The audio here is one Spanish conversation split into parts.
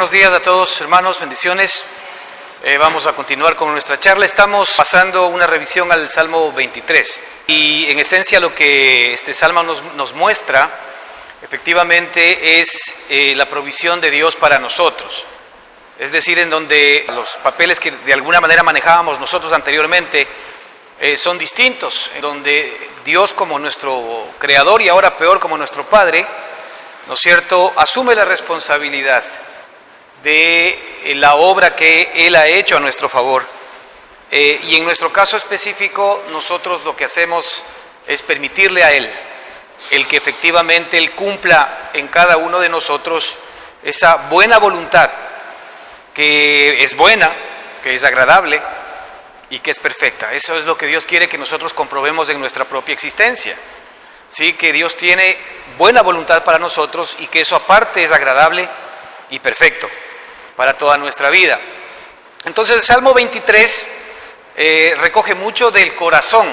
Buenos días a todos, hermanos, bendiciones. Vamos a continuar con nuestra charla. Estamos pasando una revisión al Salmo 23 y en esencia lo que este Salmo nos muestra efectivamente es la provisión de Dios para nosotros. Es decir, en donde los papeles que de alguna manera manejábamos nosotros anteriormente son distintos, en donde Dios como nuestro creador y ahora peor como nuestro Padre, ¿no es cierto?, asume la responsabilidad de la obra que Él ha hecho a nuestro favor. Y en nuestro caso específico, nosotros lo que hacemos es permitirle a Él, el que efectivamente Él cumpla en cada uno de nosotros esa buena voluntad, que es buena, que es agradable y que es perfecta. Eso es lo que Dios quiere que nosotros comprobemos en nuestra propia existencia. Sí, que Dios tiene buena voluntad para nosotros y que eso aparte es agradable y perfecto para toda nuestra vida. Entonces el Salmo 23 recoge mucho del corazón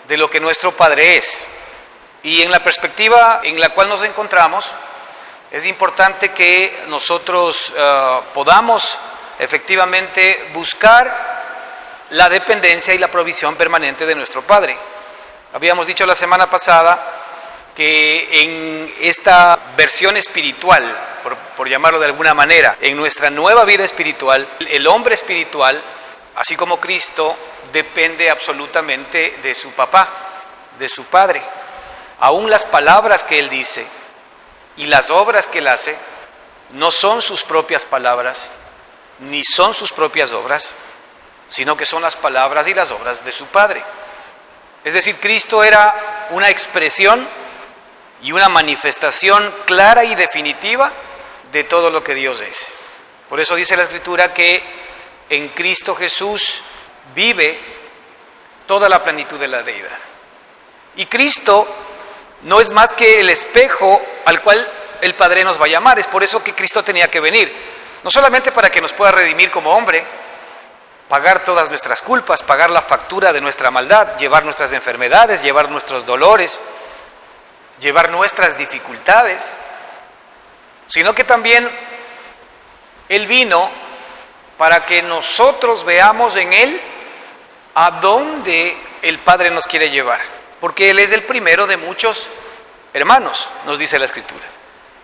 de lo que nuestro Padre es. Y en la perspectiva en la cual nos encontramos, es importante que nosotros podamos efectivamente buscar la dependencia y la provisión permanente de nuestro Padre. Habíamos dicho la semana pasada que en esta versión espiritual, por llamarlo de alguna manera, en nuestra nueva vida espiritual, el hombre espiritual, así como Cristo, depende absolutamente de su papá, de su Padre. Aún las palabras que Él dice y las obras que Él hace no son sus propias palabras, ni son sus propias obras, sino que son las palabras y las obras de su Padre. Es decir, Cristo era una expresión y una manifestación clara y definitiva de todo lo que Dios es. Por eso dice la Escritura que en Cristo Jesús vive toda la plenitud de la deidad. Y Cristo no es más que el espejo al cual el Padre nos va a llamar. Es por eso que Cristo tenía que venir, no solamente para que nos pueda redimir como hombre, pagar todas nuestras culpas, pagar la factura de nuestra maldad, llevar nuestras enfermedades, llevar nuestros dolores, llevar nuestras dificultades, sino que también Él vino para que nosotros veamos en Él a dónde el Padre nos quiere llevar, porque Él es el primero de muchos hermanos, nos dice la Escritura.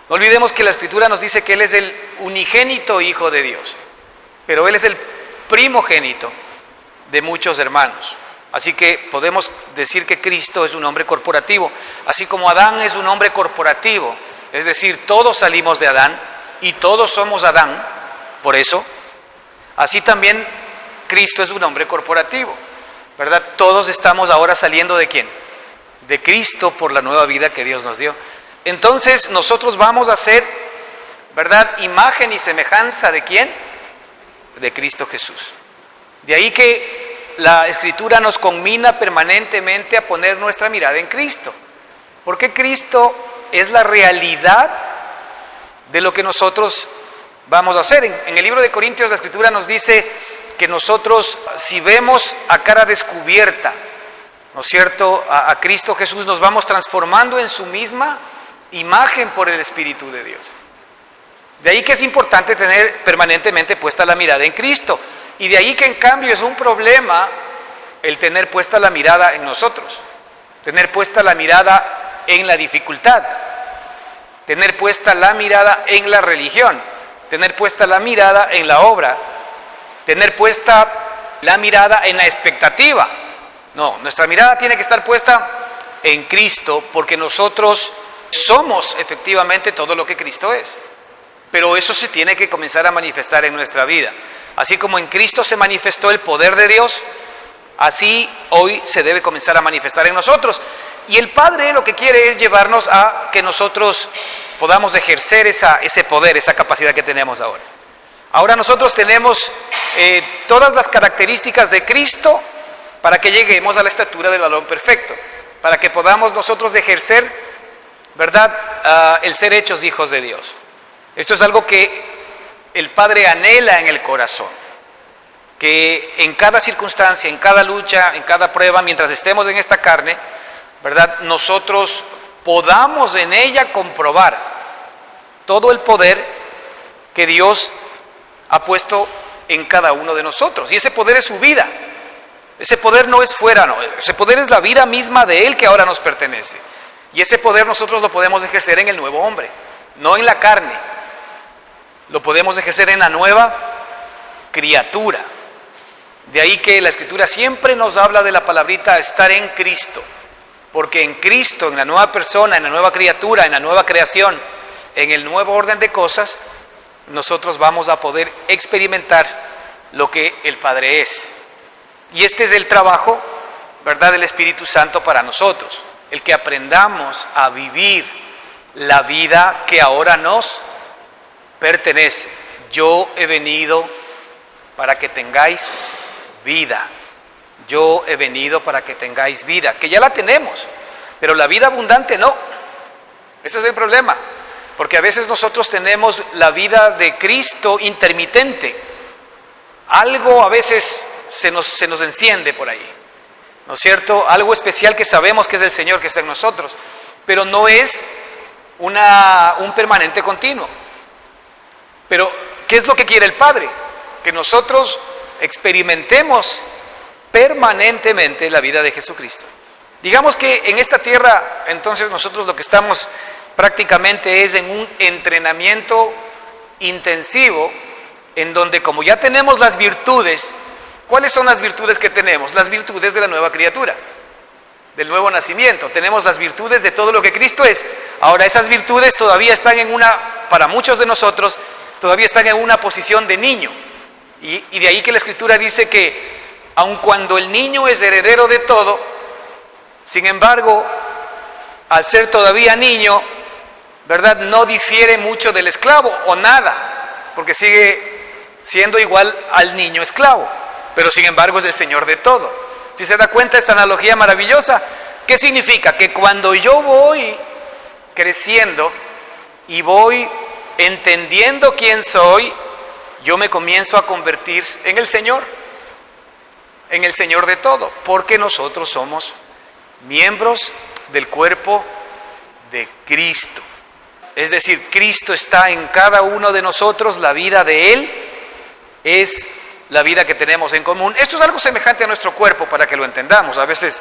No olvidemos que la Escritura nos dice que Él es el unigénito Hijo de Dios, pero Él es el primogénito de muchos hermanos. Así que podemos decir que Cristo es un hombre corporativo, así como Adán es un hombre corporativo, es decir, todos salimos de Adán y todos somos Adán, por eso, así también Cristo es un hombre corporativo, ¿verdad? Todos estamos ahora saliendo ¿de quién? De Cristo por la nueva vida que Dios nos dio. Entonces nosotros vamos a ser, ¿verdad?, imagen y semejanza ¿de quién? De Cristo Jesús. De ahí que la Escritura nos conmina permanentemente a poner nuestra mirada en Cristo, porque Cristo es la realidad de lo que nosotros vamos a hacer. En el libro de Corintios la Escritura nos dice que nosotros, si vemos a cara descubierta, ¿no es cierto?, a Cristo Jesús, nos vamos transformando en su misma imagen por el Espíritu de Dios. De ahí que es importante tener permanentemente puesta la mirada en Cristo. Y de ahí que en cambio es un problema el tener puesta la mirada en nosotros, tener puesta la mirada en la dificultad, tener puesta la mirada en la religión, tener puesta la mirada en la obra, tener puesta la mirada en la expectativa. No, nuestra mirada tiene que estar puesta en Cristo, porque nosotros somos efectivamente todo lo que Cristo es. Pero eso se tiene que comenzar a manifestar en nuestra vida. Así como en Cristo se manifestó el poder de Dios, así hoy se debe comenzar a manifestar en nosotros. Y el Padre lo que quiere es llevarnos a que nosotros podamos ejercer ese poder, esa capacidad que tenemos ahora. Ahora nosotros tenemos todas las características de Cristo para que lleguemos a la estatura del varón perfecto, para que podamos nosotros ejercer, ¿verdad?, el ser hechos hijos de Dios. Esto es algo que el Padre anhela en el corazón, que en cada circunstancia, en cada lucha, en cada prueba, mientras estemos en esta carne, ¿verdad?, nosotros podamos en ella comprobar todo el poder que Dios ha puesto en cada uno de nosotros. Y ese poder es su vida. Ese poder no es fuera, no. Ese poder es la vida misma de Él que ahora nos pertenece. Y ese poder nosotros lo podemos ejercer en el nuevo hombre, no en la carne. Lo podemos ejercer en la nueva criatura. De ahí que la Escritura siempre nos habla de la palabrita estar en Cristo. Porque en Cristo, en la nueva persona, en la nueva criatura, en la nueva creación, en el nuevo orden de cosas, nosotros vamos a poder experimentar lo que el Padre es. Y este es el trabajo, ¿verdad?, del Espíritu Santo para nosotros. El que aprendamos a vivir la vida que ahora nos pertenece. Yo he venido para que tengáis vida. Yo he venido para que tengáis vida, que ya la tenemos, pero la vida abundante no. Ese es el problema, porque a veces nosotros tenemos la vida de Cristo intermitente. Algo a veces se nos enciende por ahí, ¿no es cierto? Algo especial que sabemos que es el Señor que está en nosotros, pero no es un permanente continuo. Pero, ¿qué es lo que quiere el Padre? Que nosotros experimentemos permanentemente la vida de Jesucristo. Digamos que en esta tierra, entonces nosotros lo que estamos prácticamente es en un entrenamiento intensivo, en donde como ya tenemos las virtudes, ¿cuáles son las virtudes que tenemos? Las virtudes de la nueva criatura, del nuevo nacimiento. Tenemos las virtudes de todo lo que Cristo es. Ahora, esas virtudes todavía están para muchos de nosotros, todavía están en una posición de niño. Y de ahí que la Escritura dice que, aun cuando el niño es heredero de todo, sin embargo, al ser todavía niño, ¿verdad?, no difiere mucho del esclavo o nada, porque sigue siendo igual al niño esclavo, pero sin embargo es el Señor de todo. Si se da cuenta esta analogía maravillosa, ¿qué significa? Que cuando yo voy creciendo y voy entendiendo quién soy, yo me comienzo a convertir en el Señor de todo, porque nosotros somos miembros del cuerpo de Cristo. Es decir, Cristo está en cada uno de nosotros, la vida de Él es la vida que tenemos en común. Esto es algo semejante a nuestro cuerpo, para que lo entendamos. A veces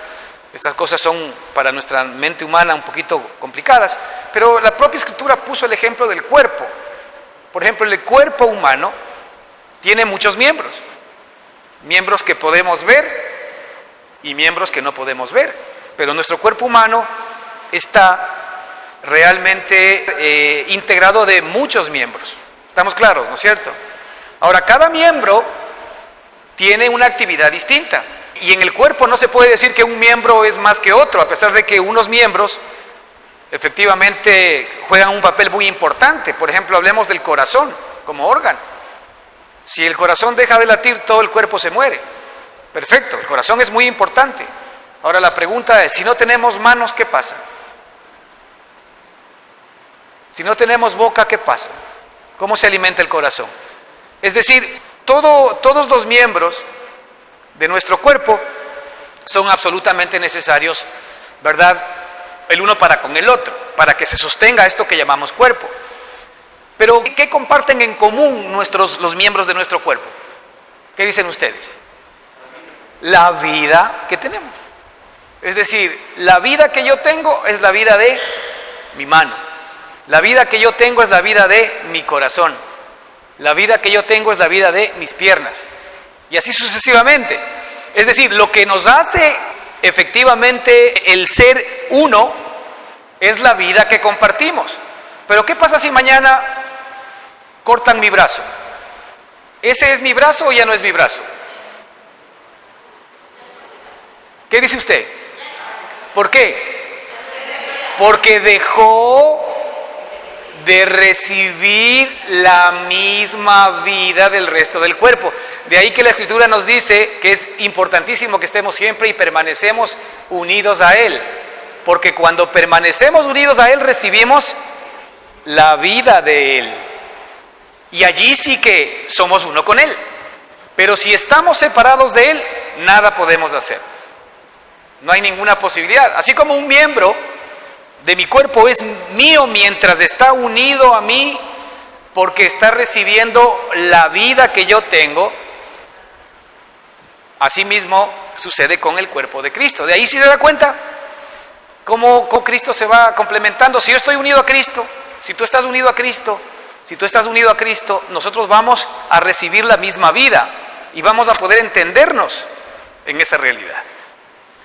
estas cosas son para nuestra mente humana un poquito complicadas, pero la propia Escritura puso el ejemplo del cuerpo. Por ejemplo, el cuerpo humano tiene muchos miembros. Miembros que podemos ver y miembros que no podemos ver. Pero nuestro cuerpo humano está realmente integrado de muchos miembros. ¿Estamos claros, no es cierto? Ahora, cada miembro tiene una actividad distinta. Y en el cuerpo no se puede decir que un miembro es más que otro, a pesar de que unos miembros efectivamente juegan un papel muy importante. Por ejemplo, hablemos del corazón como órgano. Si el corazón deja de latir, todo el cuerpo se muere. Perfecto, el corazón es muy importante. Ahora la pregunta es, si no tenemos manos, ¿qué pasa? Si no tenemos boca, ¿qué pasa? ¿Cómo se alimenta el corazón? Es decir, todos los miembros de nuestro cuerpo son absolutamente necesarios, ¿verdad?, el uno para con el otro, para que se sostenga esto que llamamos cuerpo. Pero, ¿qué comparten en común los miembros de nuestro cuerpo? ¿Qué dicen ustedes? La vida que tenemos. Es decir, la vida que yo tengo es la vida de mi mano. La vida que yo tengo es la vida de mi corazón. La vida que yo tengo es la vida de mis piernas. Y así sucesivamente. Es decir, lo que nos hace efectivamente el ser uno es la vida que compartimos. Pero ¿qué pasa si mañana cortan mi brazo? ¿Ese es mi brazo o ya no es mi brazo? ¿Qué dice usted? ¿Por qué? Porque dejó de recibir la misma vida del resto del cuerpo. De ahí que la Escritura nos dice que es importantísimo que estemos siempre y permanecemos unidos a Él. Porque cuando permanecemos unidos a Él, recibimos la vida de Él. Y allí sí que somos uno con Él. Pero si estamos separados de Él, nada podemos hacer. No hay ninguna posibilidad. Así como un miembro de mi cuerpo es mío mientras está unido a mí porque está recibiendo la vida que yo tengo. Asimismo sucede con el cuerpo de Cristo. De ahí sí se da cuenta cómo Cristo se va complementando. Si yo estoy unido a Cristo, si tú estás unido a Cristo, si tú estás unido a Cristo, nosotros vamos a recibir la misma vida y vamos a poder entendernos en esa realidad.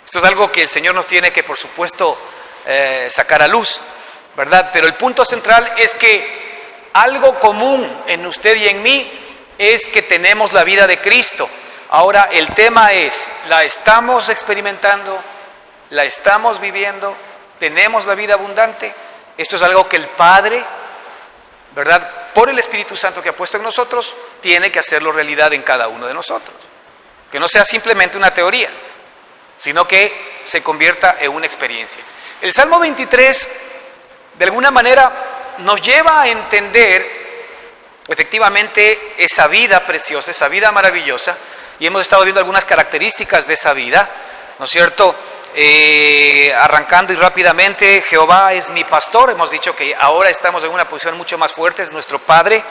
Esto es algo que el Señor nos tiene que, por supuesto, sacar a luz, ¿verdad? Pero el punto central es que algo común en usted y en mí es que tenemos la vida de Cristo. Ahora, el tema es, ¿la estamos experimentando? ¿La estamos viviendo? ¿Tenemos la vida abundante? Esto es algo que el Padre, ¿verdad?, por el Espíritu Santo que ha puesto en nosotros, tiene que hacerlo realidad en cada uno de nosotros. Que no sea simplemente una teoría, sino que se convierta en una experiencia. El Salmo 23, de alguna manera, nos lleva a entender efectivamente esa vida preciosa, esa vida maravillosa, y hemos estado viendo algunas características de esa vida, ¿no es cierto? Arrancando y rápidamente, Jehová es mi pastor. Hemos dicho que ahora estamos en una posición mucho más fuerte, es nuestro Padre,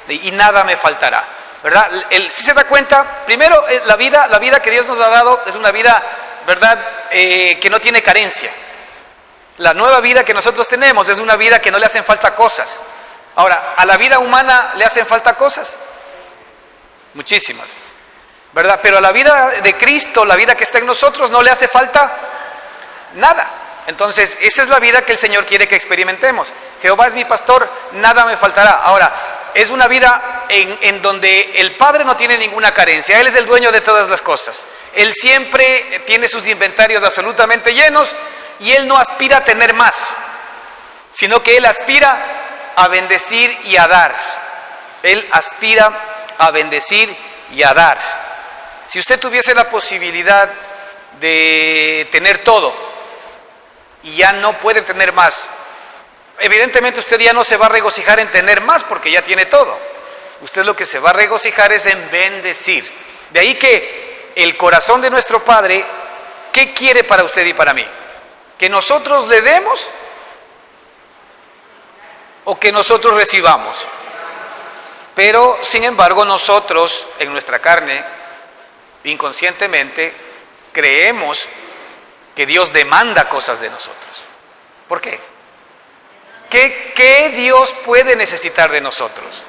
y nada me faltará, ¿verdad? Si se da cuenta, primero, la vida que Dios nos ha dado es una vida, ¿verdad?, que no tiene carencia. La nueva vida que nosotros tenemos es una vida que no le hacen falta cosas. Ahora, ¿a la vida humana le hacen falta cosas? Muchísimas, ¿verdad? Pero a la vida de Cristo, la vida que está en nosotros, no le hace falta nada. Entonces, esa es la vida que el Señor quiere que experimentemos. Jehová es mi pastor, nada me faltará. Ahora, es una vida en donde el Padre no tiene ninguna carencia. Él es el dueño de todas las cosas. Él siempre tiene sus inventarios absolutamente llenos y Él no aspira a tener más, sino que Él aspira a bendecir y a dar. Él aspira a bendecir y a dar. Si usted tuviese la posibilidad de tener todo y ya no puede tener más, evidentemente usted ya no se va a regocijar en tener más porque ya tiene todo. Usted lo que se va a regocijar es en bendecir. De ahí que el corazón de nuestro Padre, ¿qué quiere para usted y para mí? ¿Que nosotros le demos o que nosotros recibamos? Pero, sin embargo, nosotros en nuestra carne, inconscientemente, creemos que Dios demanda cosas de nosotros. ¿Por qué? ¿Qué Dios puede necesitar de nosotros?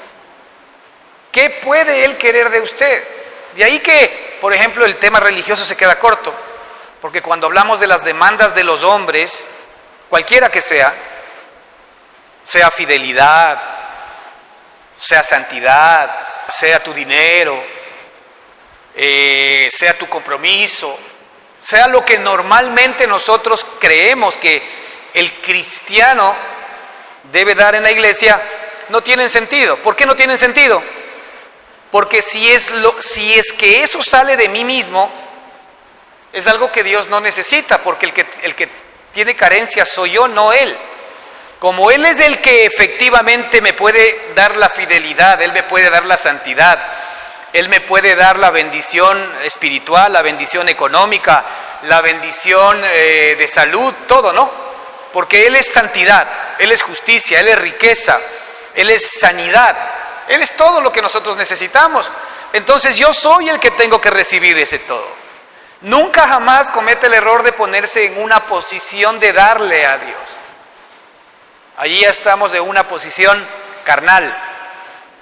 ¿Qué puede Él querer de usted? De ahí que, por ejemplo, el tema religioso se queda corto, porque cuando hablamos de las demandas de los hombres, cualquiera que sea fidelidad, sea santidad, sea tu dinero, sea tu compromiso, sea lo que normalmente nosotros creemos que el cristiano debe dar en la iglesia, no tienen sentido. ¿Por qué no tienen sentido? Porque si es que eso sale de mí mismo, es algo que Dios no necesita, porque el que tiene carencia soy yo, no Él. Como Él es el que efectivamente me puede dar la fidelidad, Él me puede dar la santidad, Él me puede dar la bendición espiritual, la bendición económica, la bendición de salud, todo, ¿no? Porque Él es santidad, Él es justicia, Él es riqueza, Él es sanidad, Él es todo lo que nosotros necesitamos. Entonces yo soy el que tengo que recibir ese todo. Nunca jamás comete el error de ponerse en una posición de darle a Dios. Allí ya estamos en una posición carnal,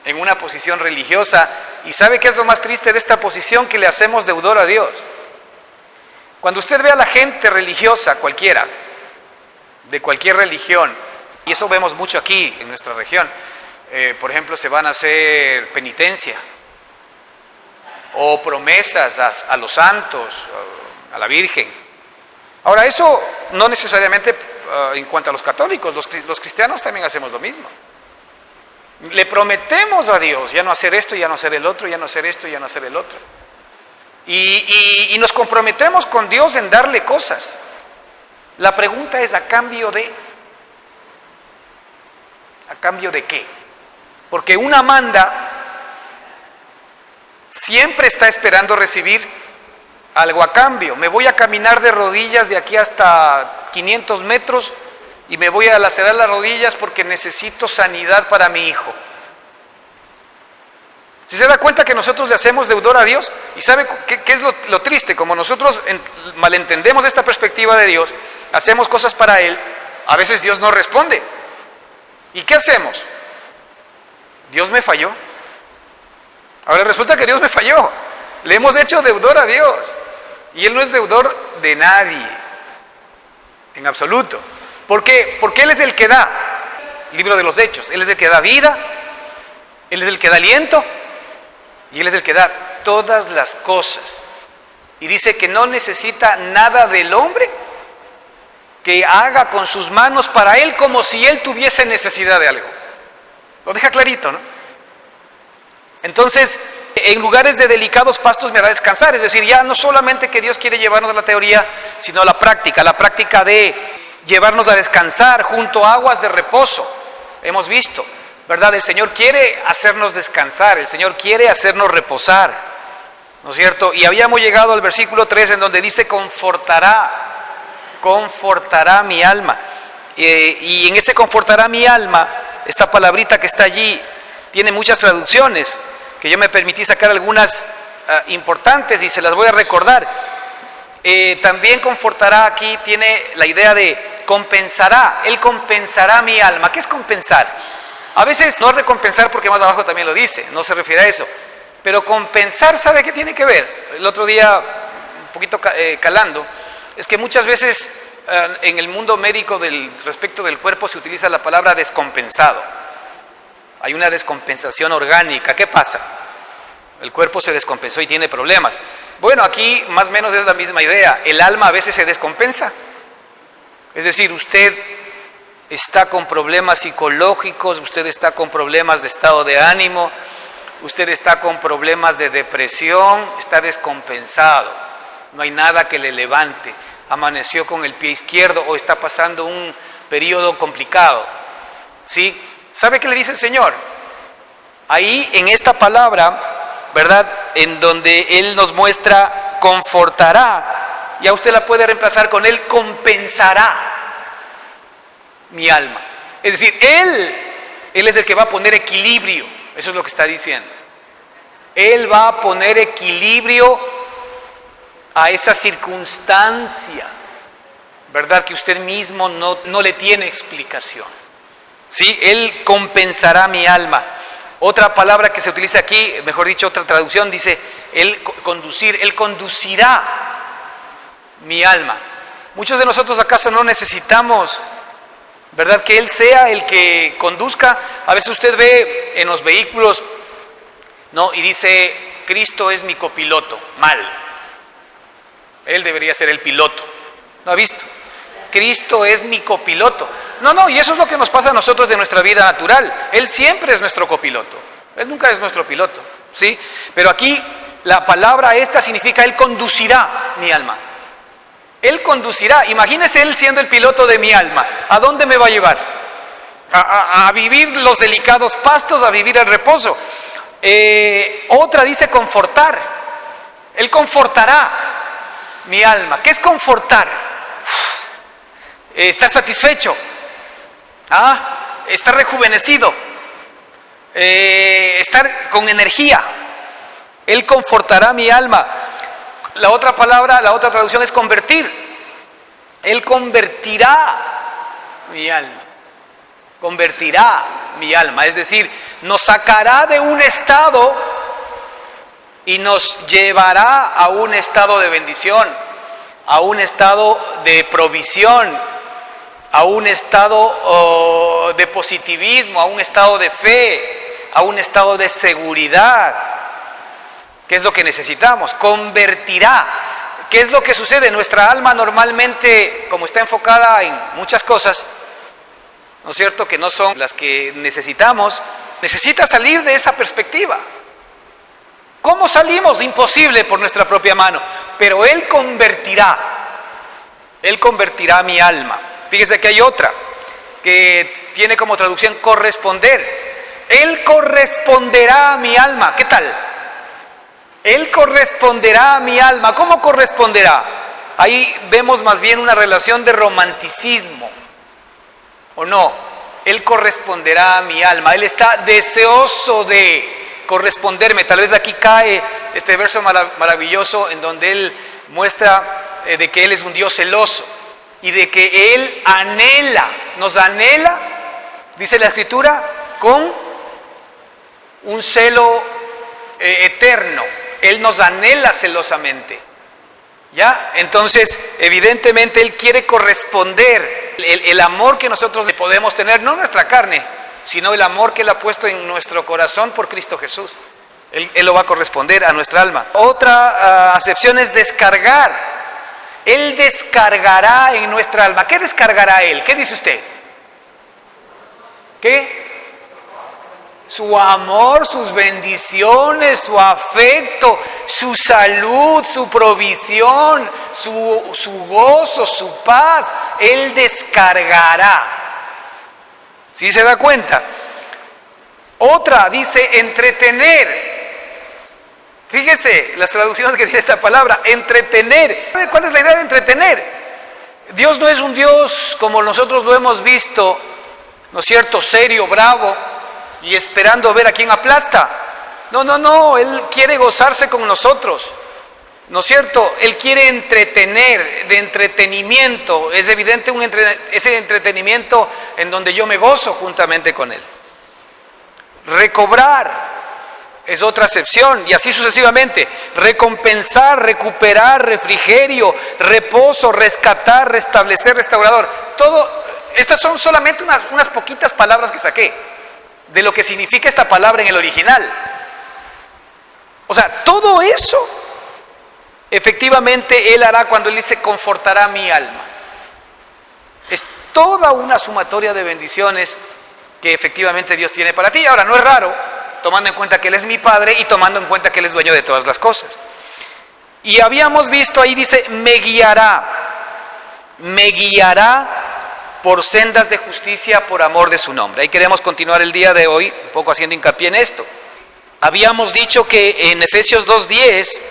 en una posición religiosa. ¿Y sabe qué es lo más triste de esta posición? Que le hacemos deudor a Dios. Cuando usted ve a la gente religiosa, cualquiera, de cualquier religión, y eso vemos mucho aquí en nuestra región, por ejemplo, se van a hacer penitencia o promesas a los santos, a la Virgen. Ahora, eso no necesariamente en cuanto a los católicos, los cristianos también hacemos lo mismo. Le prometemos a Dios ya no hacer esto, ya no hacer el otro, ya no hacer esto, ya no hacer el otro. Y nos comprometemos con Dios en darle cosas. La pregunta es, ¿a cambio de? ¿A cambio de qué? Porque una manda siempre está esperando recibir algo a cambio. Me voy a caminar de rodillas de aquí hasta 500 metros y me voy a lacerar las rodillas porque necesito sanidad para mi hijo. Si se da cuenta que nosotros le hacemos deudor a Dios, y sabe qué es lo triste, como nosotros malentendemos esta perspectiva de Dios, hacemos cosas para Él, a veces Dios no responde. ¿Y qué hacemos? Dios me falló. Ahora resulta que Dios me falló. Le hemos hecho deudor a Dios. Y Él no es deudor de nadie, en absoluto. ¿Por qué? Porque Él es el que da. Libro de los Hechos. Él es el que da vida, Él es el que da aliento, y Él es el que da todas las cosas. Y dice que no necesita nada del hombre que haga con sus manos para Él como si Él tuviese necesidad de algo. Lo deja clarito, ¿no? Entonces, en lugares de delicados pastos me hará descansar. Es decir, ya no solamente que Dios quiere llevarnos a la teoría, sino a la práctica de llevarnos a descansar junto a aguas de reposo. Hemos visto, ¿verdad? El Señor quiere hacernos descansar, el Señor quiere hacernos reposar, ¿no es cierto? Y habíamos llegado al versículo 3 en donde dice confortará mi alma. Y en ese confortará mi alma, esta palabrita que está allí, tiene muchas traducciones, que yo me permití sacar algunas importantes y se las voy a recordar. También confortará aquí tiene la idea de compensará, Él compensará mi alma. ¿Qué es compensar? A veces no recompensar porque más abajo también lo dice, no se refiere a eso. Pero compensar, ¿sabe qué tiene que ver? El otro día, un poquito calando, es que muchas veces en el mundo médico respecto del cuerpo se utiliza la palabra descompensado. Hay una descompensación orgánica. ¿Qué pasa? El cuerpo se descompensó y tiene problemas. Bueno, aquí más o menos es la misma idea. El alma a veces se descompensa. Es decir, usted está con problemas psicológicos, usted está con problemas de estado de ánimo, usted está con problemas de depresión, está descompensado. No hay nada que le levante. Amaneció con el pie izquierdo o está pasando un periodo complicado. ¿Sí? ¿Sabe qué le dice el Señor? Ahí en esta palabra, ¿verdad? En donde Él nos muestra confortará, ya usted la puede reemplazar con Él compensará mi alma. Es decir, Él es el que va a poner equilibrio. Eso es lo que está diciendo. Él va a poner equilibrio a esa circunstancia, ¿verdad? Que usted mismo no le tiene explicación. ¿Sí? Él compensará mi alma. Otra palabra que se utiliza aquí, mejor dicho, otra traducción dice, Él conducirá mi alma. Muchos de nosotros acaso no necesitamos, ¿verdad? Que Él sea el que conduzca. A veces usted ve en los vehículos, ¿no? Y dice, Cristo es mi copiloto. Mal. Él debería ser el piloto. ¿No ha visto? Cristo es mi copiloto. No, y eso es lo que nos pasa a nosotros de nuestra vida natural. Él siempre es nuestro copiloto. Él nunca es nuestro piloto, ¿sí? Pero aquí la palabra esta significa Él conducirá mi alma. Él conducirá. Imagínese Él siendo el piloto de mi alma. ¿A dónde me va a llevar? A vivir los delicados pastos, a vivir el reposo. Otra dice confortar. Él confortará mi alma. ¿Qué es confortar? Estar satisfecho. Estar rejuvenecido. Estar con energía. Él confortará mi alma. La otra palabra, la otra traducción es convertir. Él convertirá mi alma. Convertirá mi alma. Es decir, nos sacará de un estado y nos llevará a un estado de bendición, a un estado de provisión, a un estado de positivismo, a un estado de fe, a un estado de seguridad. ¿Qué es lo que necesitamos? Convertirá. ¿Qué es lo que sucede? Nuestra alma normalmente, como está enfocada en muchas cosas, ¿no es cierto?, que no son las que necesitamos, necesita salir de esa perspectiva. ¿Cómo salimos? Imposible por nuestra propia mano, pero Él convertirá mi alma. Fíjese que hay otra que tiene como traducción corresponder. Él corresponderá a mi alma. ¿Qué tal? Él corresponderá a mi alma. ¿Cómo corresponderá? Ahí vemos más bien una relación de romanticismo, ¿o no? Él corresponderá a mi alma. Él está deseoso de corresponderme. Tal vez aquí cae este verso maravilloso en donde Él muestra de que Él es un Dios celoso y de que Él nos anhela, dice la Escritura, con un celo eterno. Él nos anhela celosamente. ¿Ya? Entonces, evidentemente Él quiere corresponder el amor que nosotros le podemos tener, no nuestra carne, sino el amor que Él ha puesto en nuestro corazón por Cristo Jesús. Él lo va a corresponder a nuestra alma. Otra acepción es descargar. Él descargará en nuestra alma. ¿Qué descargará Él? ¿Qué dice usted? ¿Qué? Su amor, sus bendiciones, su afecto, su salud, su provisión, su gozo, su paz. Él descargará. ¿Sí se da cuenta? Otra dice entretener. Fíjese las traducciones que tiene esta palabra, entretener. ¿Cuál es la idea de entretener? Dios no es un Dios como nosotros lo hemos visto, ¿no es cierto?, serio, bravo, y esperando ver a quién aplasta. No, Él quiere gozarse con nosotros, ¿no es cierto? Él quiere entretener, de entretenimiento. Es evidente ese entretenimiento en donde yo me gozo juntamente con Él. Recobrar es otra acepción, y así sucesivamente. Recompensar, recuperar, refrigerio, reposo, rescatar, restablecer, restaurador. Estas son solamente unas poquitas palabras que saqué de lo que significa esta palabra en el original. O sea, todo eso efectivamente Él hará cuando Él dice confortará mi alma. Es toda una sumatoria de bendiciones que efectivamente Dios tiene para ti. Ahora, no es raro, tomando en cuenta que Él es mi Padre y tomando en cuenta que Él es dueño de todas las cosas. Y habíamos visto ahí, dice, me guiará por sendas de justicia por amor de su nombre. Ahí queremos continuar el día de hoy, un poco haciendo hincapié en esto. Habíamos dicho que en Efesios 2:10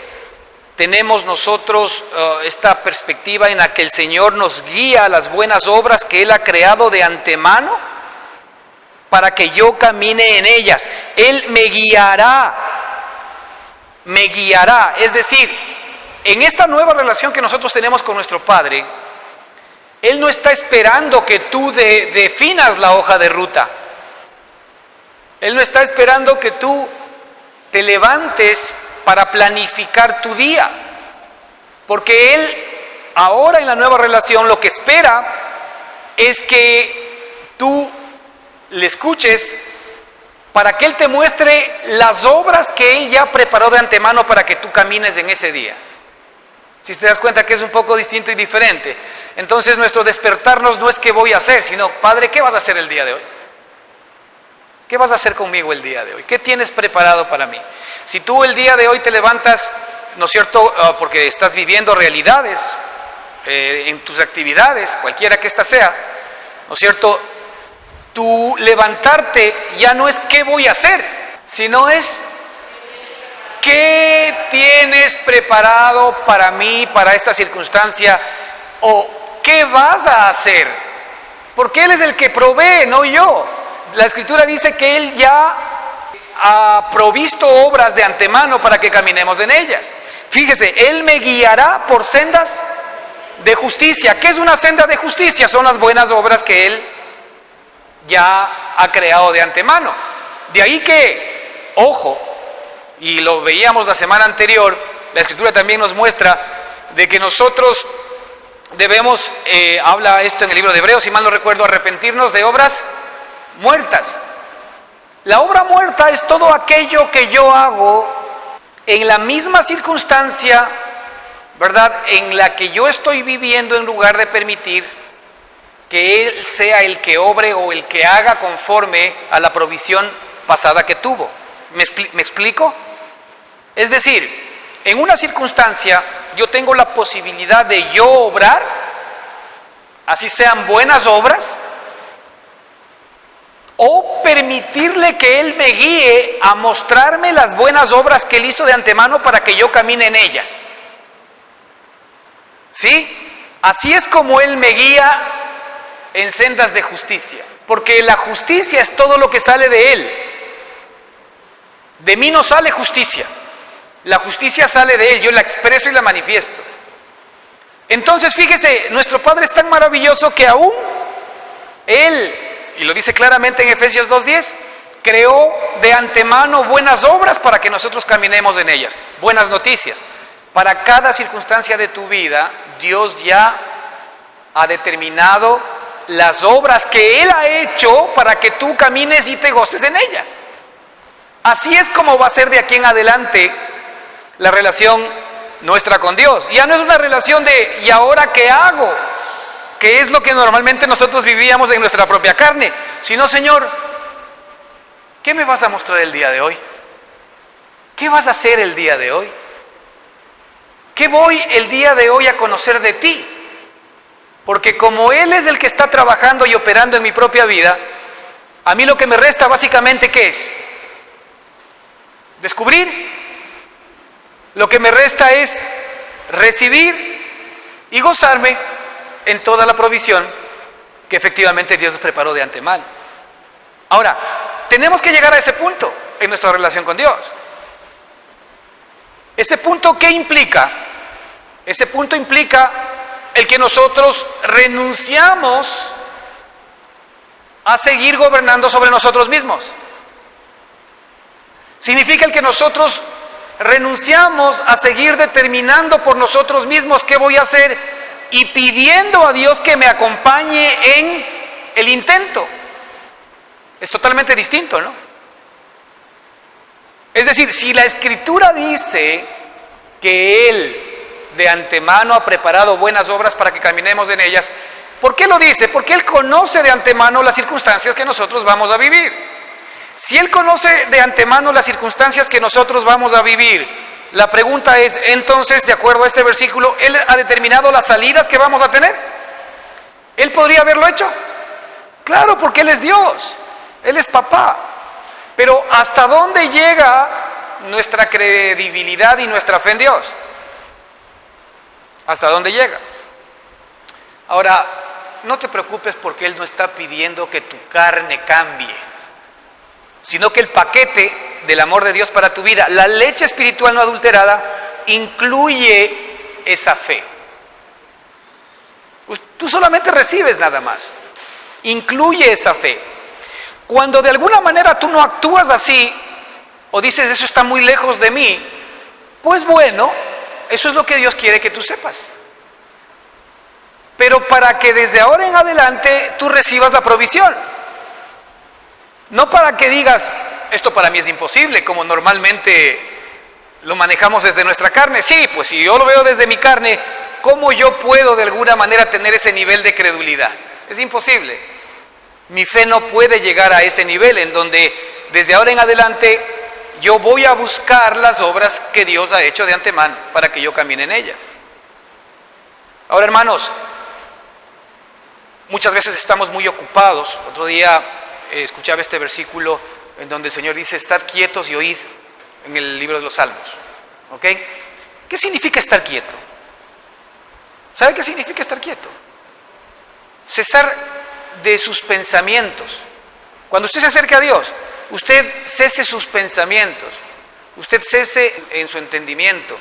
tenemos nosotros esta perspectiva en la que el Señor nos guía a las buenas obras que Él ha creado de antemano para que yo camine en ellas. Él me guiará, es decir, en esta nueva relación que nosotros tenemos con nuestro Padre, Él no está esperando que tú definas la hoja de ruta. Él no está esperando que tú te levantes para planificar tu día, porque Él ahora en la nueva relación lo que espera es que tú le escuches para que Él te muestre las obras que Él ya preparó de antemano para que tú camines en ese día. Si te das cuenta que es un poco distinto y diferente. Entonces nuestro despertarnos no es qué voy a hacer, sino, Padre, ¿qué vas a hacer el día de hoy? ¿Qué vas a hacer conmigo el día de hoy? ¿Qué tienes preparado para mí? Si tú el día de hoy te levantas, ¿no es cierto?, porque estás viviendo realidades en tus actividades, cualquiera que ésta sea, ¿no es cierto?, tu levantarte ya no es qué voy a hacer, sino es qué tienes preparado para mí, para esta circunstancia, o qué vas a hacer, porque Él es el que provee, no yo. La Escritura dice que Él ya ha provisto obras de antemano para que caminemos en ellas. Fíjese, Él me guiará por sendas de justicia. ¿Qué es una senda de justicia? Son las buenas obras que Él ya ha creado de antemano. De ahí que, ojo, y lo veíamos la semana anterior, la Escritura también nos muestra de que nosotros debemos, habla esto en el libro de Hebreos, si mal no recuerdo, arrepentirnos de obras muertas. La obra muerta es todo aquello que yo hago en la misma circunstancia, ¿verdad?, en la que yo estoy viviendo, en lugar de permitir que Él sea el que obre o el que haga conforme a la provisión pasada que tuvo. ¿Me explico? Es decir, en una circunstancia yo tengo la posibilidad de yo obrar, así sean buenas obras, o permitirle que Él me guíe a mostrarme las buenas obras que Él hizo de antemano para que yo camine en ellas. ¿Sí? Así es como Él me guía en sendas de justicia, porque la justicia es todo lo que sale de Él. De mí no sale justicia. La justicia sale de Él, yo la expreso y la manifiesto. Entonces, fíjese, nuestro Padre es tan maravilloso que aún Él, y lo dice claramente en Efesios 2:10, creó de antemano buenas obras para que nosotros caminemos en ellas. Buenas noticias. Para cada circunstancia de tu vida, Dios ya ha determinado las obras que Él ha hecho para que tú camines y te goces en ellas. Así es como va a ser de aquí en adelante la relación nuestra con Dios. Ya no es una relación de ¿y ahora qué hago?, que es lo que normalmente nosotros vivíamos en nuestra propia carne, sino Señor, ¿qué me vas a mostrar el día de hoy? ¿Qué vas a hacer el día de hoy? ¿Qué voy el día de hoy a conocer de ti? Porque como Él es el que está trabajando y operando en mi propia vida, a mí lo que me resta básicamente, ¿qué es? Descubrir. Lo que me resta es recibir y gozarme en toda la provisión que efectivamente Dios preparó de antemano. Ahora, tenemos que llegar a ese punto en nuestra relación con Dios. ¿Ese punto qué implica? Ese punto implica el que nosotros renunciamos a seguir gobernando sobre nosotros mismos. Significa el que nosotros renunciamos a seguir determinando por nosotros mismos qué voy a hacer y pidiendo a Dios que me acompañe en el intento. Es totalmente distinto, ¿no? Es decir, si la Escritura dice que Él de antemano ha preparado buenas obras para que caminemos en ellas, ¿por qué lo dice? Porque Él conoce de antemano las circunstancias que nosotros vamos a vivir. Si Él conoce de antemano las circunstancias que nosotros vamos a vivir, la pregunta es, entonces, de acuerdo a este versículo, ¿Él ha determinado las salidas que vamos a tener? ¿Él podría haberlo hecho? Claro, porque Él es Dios, Él es papá. Pero ¿hasta dónde llega nuestra credibilidad y nuestra fe en Dios? ¿Hasta dónde llega? Ahora, no te preocupes porque Él no está pidiendo que tu carne cambie, sino que el paquete del amor de Dios para tu vida, la leche espiritual no adulterada, incluye esa fe. Tú solamente recibes nada más, incluye esa fe. Cuando de alguna manera tú no actúas así, o dices eso está muy lejos de mí, pues bueno, eso es lo que Dios quiere que tú sepas. Pero para que desde ahora en adelante tú recibas la provisión. No para que digas, esto para mí es imposible, como normalmente lo manejamos desde nuestra carne. Sí, pues si yo lo veo desde mi carne, ¿cómo yo puedo de alguna manera tener ese nivel de credulidad? Es imposible. Mi fe no puede llegar a ese nivel en donde desde ahora en adelante yo voy a buscar las obras que Dios ha hecho de antemano para que yo camine en ellas. Ahora, hermanos, muchas veces estamos muy ocupados. Otro día escuchaba este versículo en donde el Señor dice, estad quietos y oíd, en el libro de los Salmos. ¿Ok? ¿Qué significa estar quieto? ¿Sabe qué significa estar quieto? Cesar de sus pensamientos. Cuando usted se acerca a Dios, usted cese sus pensamientos, usted cese en su entendimiento,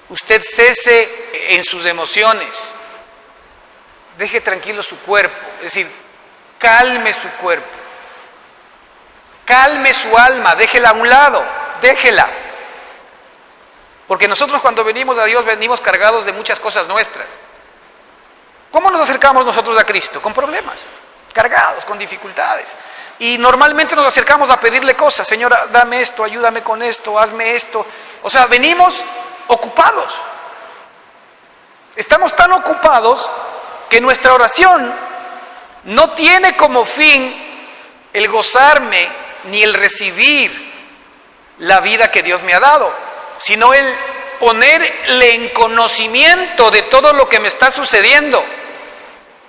usted cese en sus emociones, deje tranquilo su cuerpo, es decir, calme su cuerpo, calme su alma, déjela a un lado, déjela. Porque nosotros cuando venimos a Dios venimos cargados de muchas cosas nuestras. ¿Cómo nos acercamos nosotros a Cristo? Con problemas, cargados, con dificultades. Y normalmente nos acercamos a pedirle cosas, Señor, dame esto, ayúdame con esto, hazme esto. O sea, venimos ocupados. Estamos tan ocupados que nuestra oración no tiene como fin el gozarme ni el recibir la vida que Dios me ha dado, sino el ponerle en conocimiento de todo lo que me está sucediendo,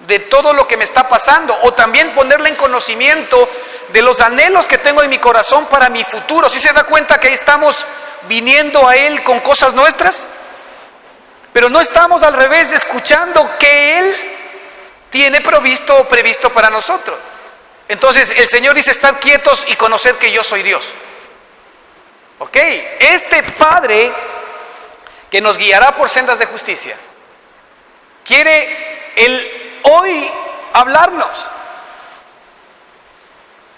de todo lo que me está pasando, o también ponerle en conocimiento de los anhelos que tengo en mi corazón para mi futuro. ¿Sí se da cuenta que ahí estamos viniendo a Él con cosas nuestras? Pero no estamos al revés escuchando que Él tiene provisto o previsto para nosotros. Entonces el Señor dice, estad quietos y conoced que yo soy Dios. ¿Ok? Este Padre que nos guiará por sendas de justicia quiere hoy hablarnos.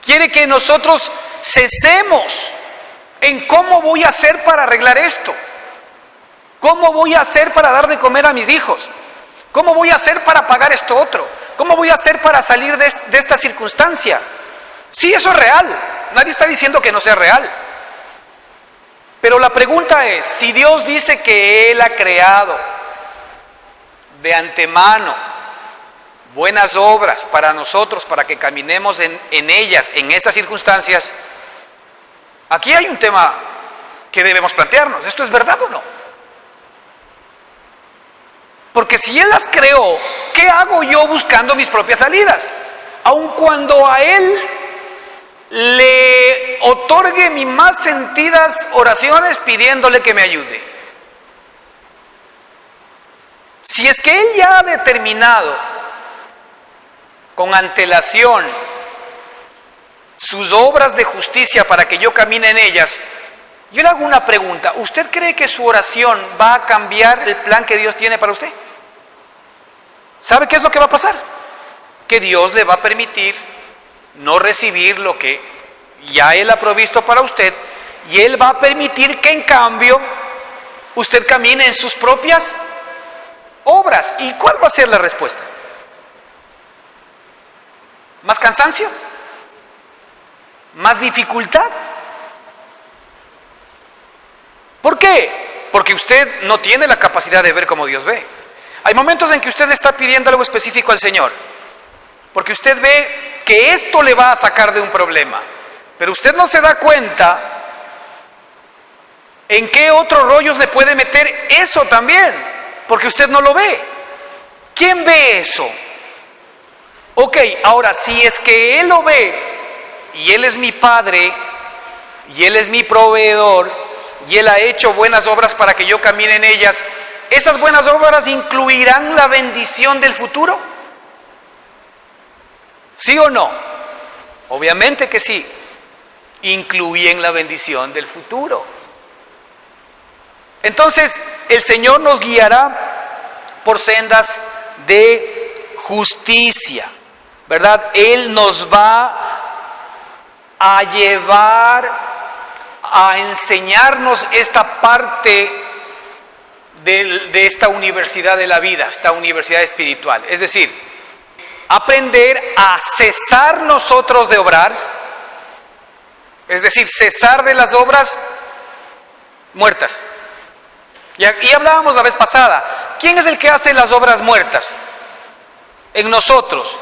Quiere que nosotros cesemos en cómo voy a hacer para arreglar esto. ¿Cómo voy a hacer para dar de comer a mis hijos? ¿Cómo voy a hacer para pagar esto otro? ¿Cómo voy a hacer para salir de esta circunstancia? Sí, eso es real. Nadie está diciendo que no sea real. Pero la pregunta es, si Dios dice que Él ha creado de antemano buenas obras para nosotros, para que caminemos en ellas, en estas circunstancias, aquí hay un tema que debemos plantearnos. ¿Esto es verdad o no? Porque si Él las creó, ¿qué hago yo buscando mis propias salidas? Aun cuando a Él le otorgue mis más sentidas oraciones pidiéndole que me ayude. Si es que Él ya ha determinado con antelación sus obras de justicia para que yo camine en ellas, yo le hago una pregunta. ¿Usted cree que su oración va a cambiar el plan que Dios tiene para usted? ¿Sabe qué es lo que va a pasar? Que Dios le va a permitir no recibir lo que ya Él ha provisto para usted, y Él va a permitir que en cambio usted camine en sus propias obras. ¿Y cuál va a ser la respuesta? ¿Más cansancio? ¿Más dificultad? ¿Por qué? Porque usted no tiene la capacidad de ver como Dios ve. Hay momentos en que usted le está pidiendo algo específico al Señor, porque usted ve que esto le va a sacar de un problema, pero usted no se da cuenta en qué otros rollos le puede meter eso también, porque usted no lo ve. ¿Quién ve eso? Ok, ahora, si es que Él lo ve, y Él es mi Padre, y Él es mi proveedor, y Él ha hecho buenas obras para que yo camine en ellas, ¿esas buenas obras incluirán la bendición del futuro? ¿Sí o no? Obviamente que sí. Incluyen la bendición del futuro. Entonces, el Señor nos guiará por sendas de justicia, ¿verdad? Él nos va a llevar a enseñarnos esta parte de esta universidad de la vida, esta universidad espiritual. Es decir, aprender a cesar nosotros de obrar, es decir, cesar de las obras muertas. Y hablábamos la vez pasada, ¿quién es el que hace las obras muertas? En nosotros.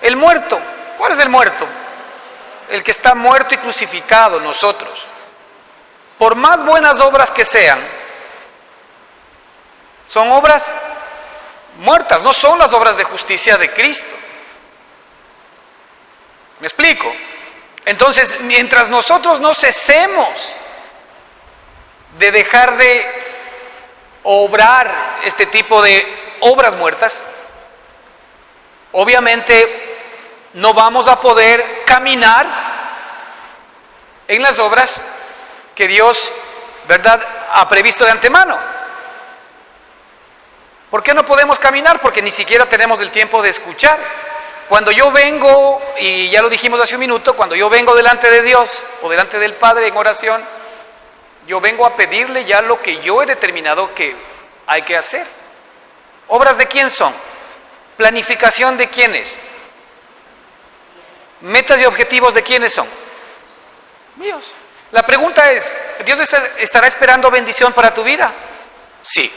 El muerto. ¿Cuál es el muerto? El que está muerto y crucificado, nosotros. Por más buenas obras que sean, son obras muertas, no son las obras de justicia de Cristo. ¿Me explico? Entonces, mientras nosotros no cesemos de dejar de obrar este tipo de obras muertas, obviamente no vamos a poder caminar en las obras que Dios, ¿verdad?, ha previsto de antemano. ¿Por qué no podemos caminar? Porque ni siquiera tenemos el tiempo de escuchar. Cuando yo vengo, y ya lo dijimos hace un minuto, cuando yo vengo delante de Dios o delante del Padre en oración, yo vengo a pedirle ya lo que yo he determinado que hay que hacer. ¿Obras de quién son? ¿Planificación de quiénes? ¿Metas y objetivos de quiénes son? Míos. La pregunta es, ¿Dios estará esperando bendición para tu vida? Sí.